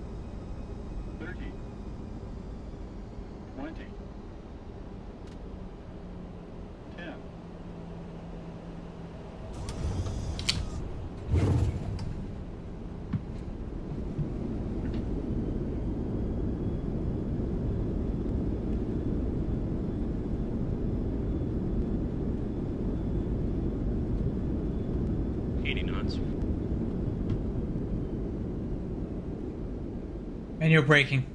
And you're braking.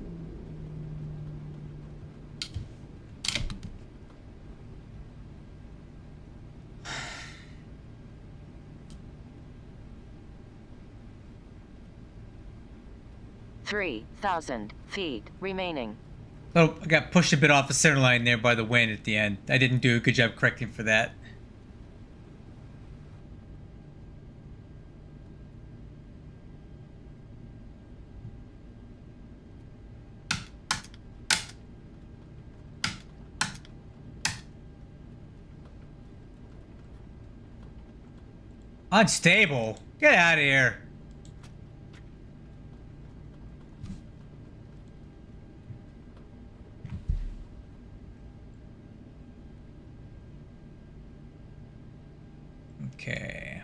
$3,000 feet remaining. Oh, I got pushed a bit off the center line there by the wind at the end. I didn't do a good job correcting for that. Unstable. Get out of here. Okay.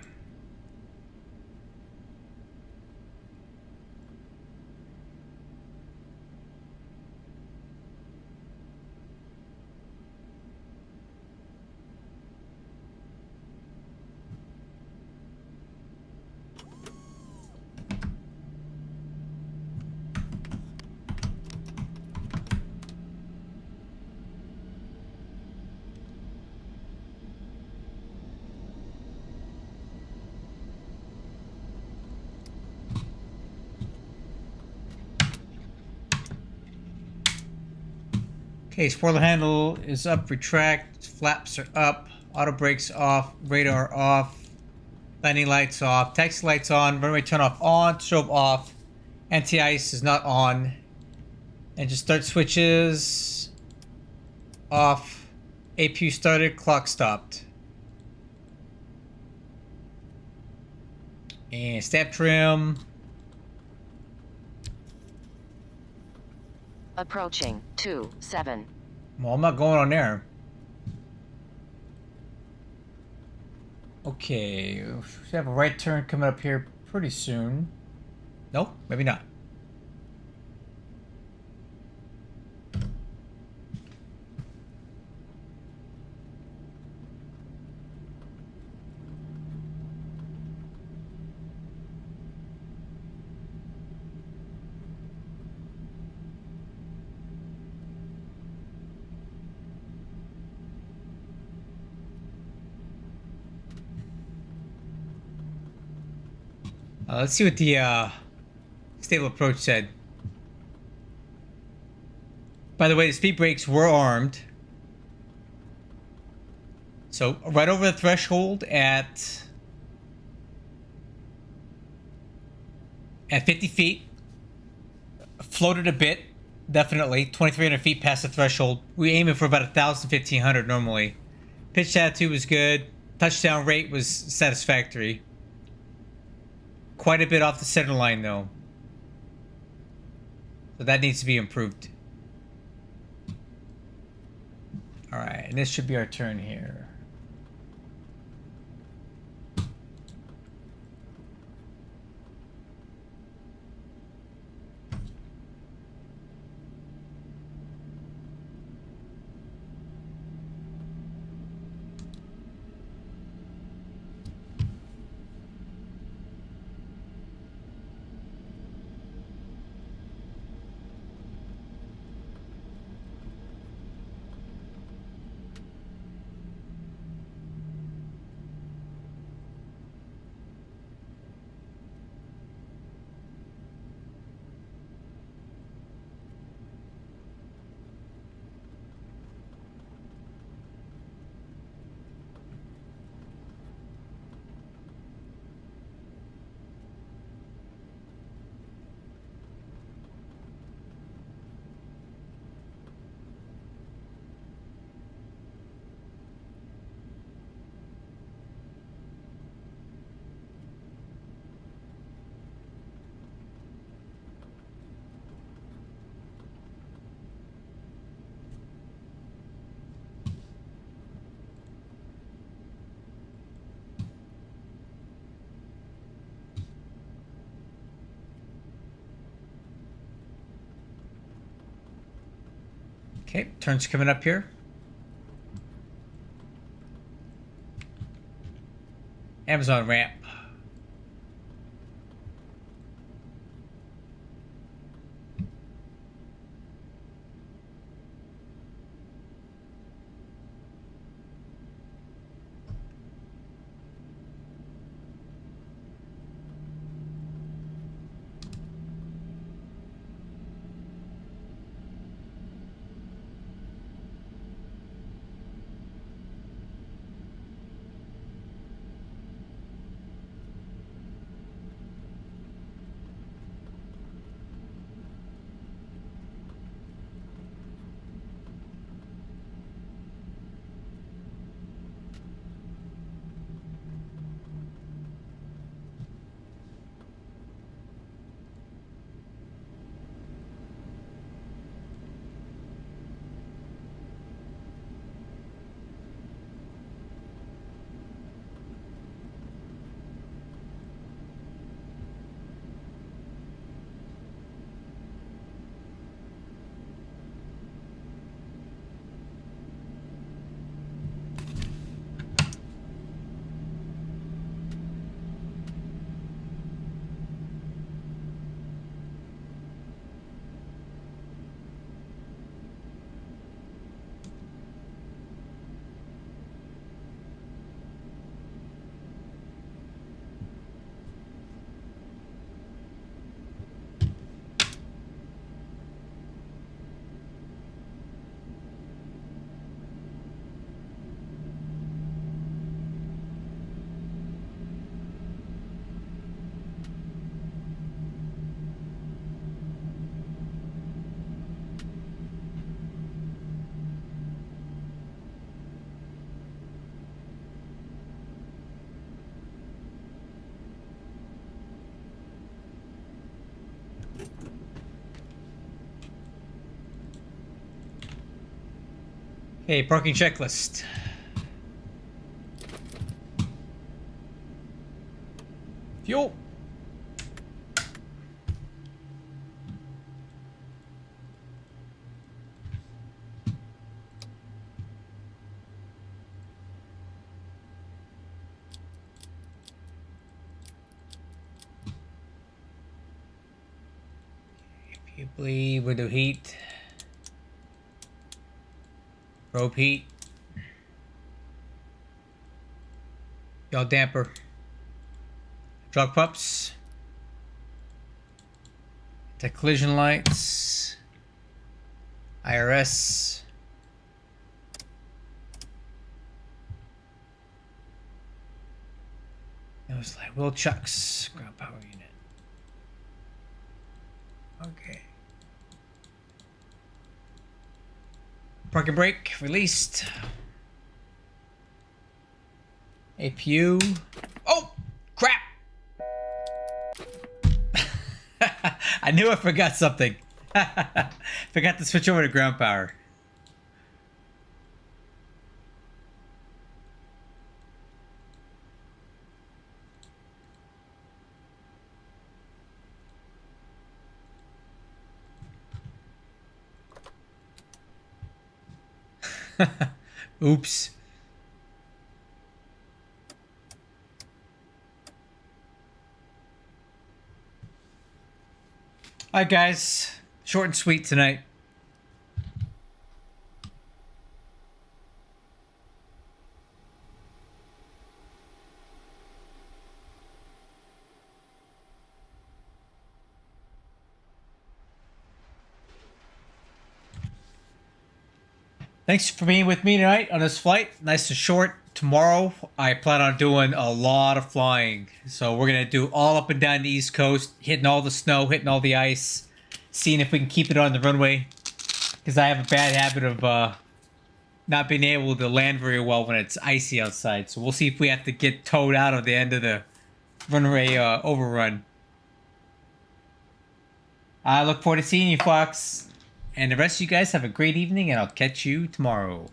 Okay, spoiler handle is up, retract, flaps are up, auto brakes off, radar off, landing lights off, taxi lights on, runway turn off on, strobe off, anti-ice is not on, and just start switches off, APU started, clock stopped. And stab trim. Approaching 27. Well, I'm not going on there. Okay, we should have a right turn coming up here pretty soon. Nope, maybe not. Let's see what the stable approach said. By the way, the speed brakes were armed. So right over the threshold at 50 feet. Floated a bit, definitely. 2,300 feet past the threshold. We aiming for about 1,000, 1,500 normally. Pitch attitude was good. Touchdown rate was satisfactory. Quite a bit off the center line though. So that needs to be improved. Alright, and this should be our turn here. Okay, turn's coming up here. Amazon ramp. Okay, parking checklist. Fuel. If you bleed, window heat. Rope heat. Yaw damper. Drug pups. The collision lights. IRS. Nose light wheel chucks. Ground power unit. Okay. Parking brake released. APU. Oh, crap! I knew I forgot something. Forgot to switch over to ground power. Oops. Alright guys, short and sweet tonight. Thanks for being with me tonight on this flight. Nice and short. Tomorrow, I plan on doing a lot of flying. So we're going to do all up and down the East Coast, hitting all the snow, hitting all the ice, seeing if we can keep it on the runway. Because I have a bad habit of not being able to land very well when it's icy outside. So we'll see if we have to get towed out of the end of the runway overrun. I look forward to seeing you, Fox. And the rest of you guys have a great evening, and I'll catch you tomorrow.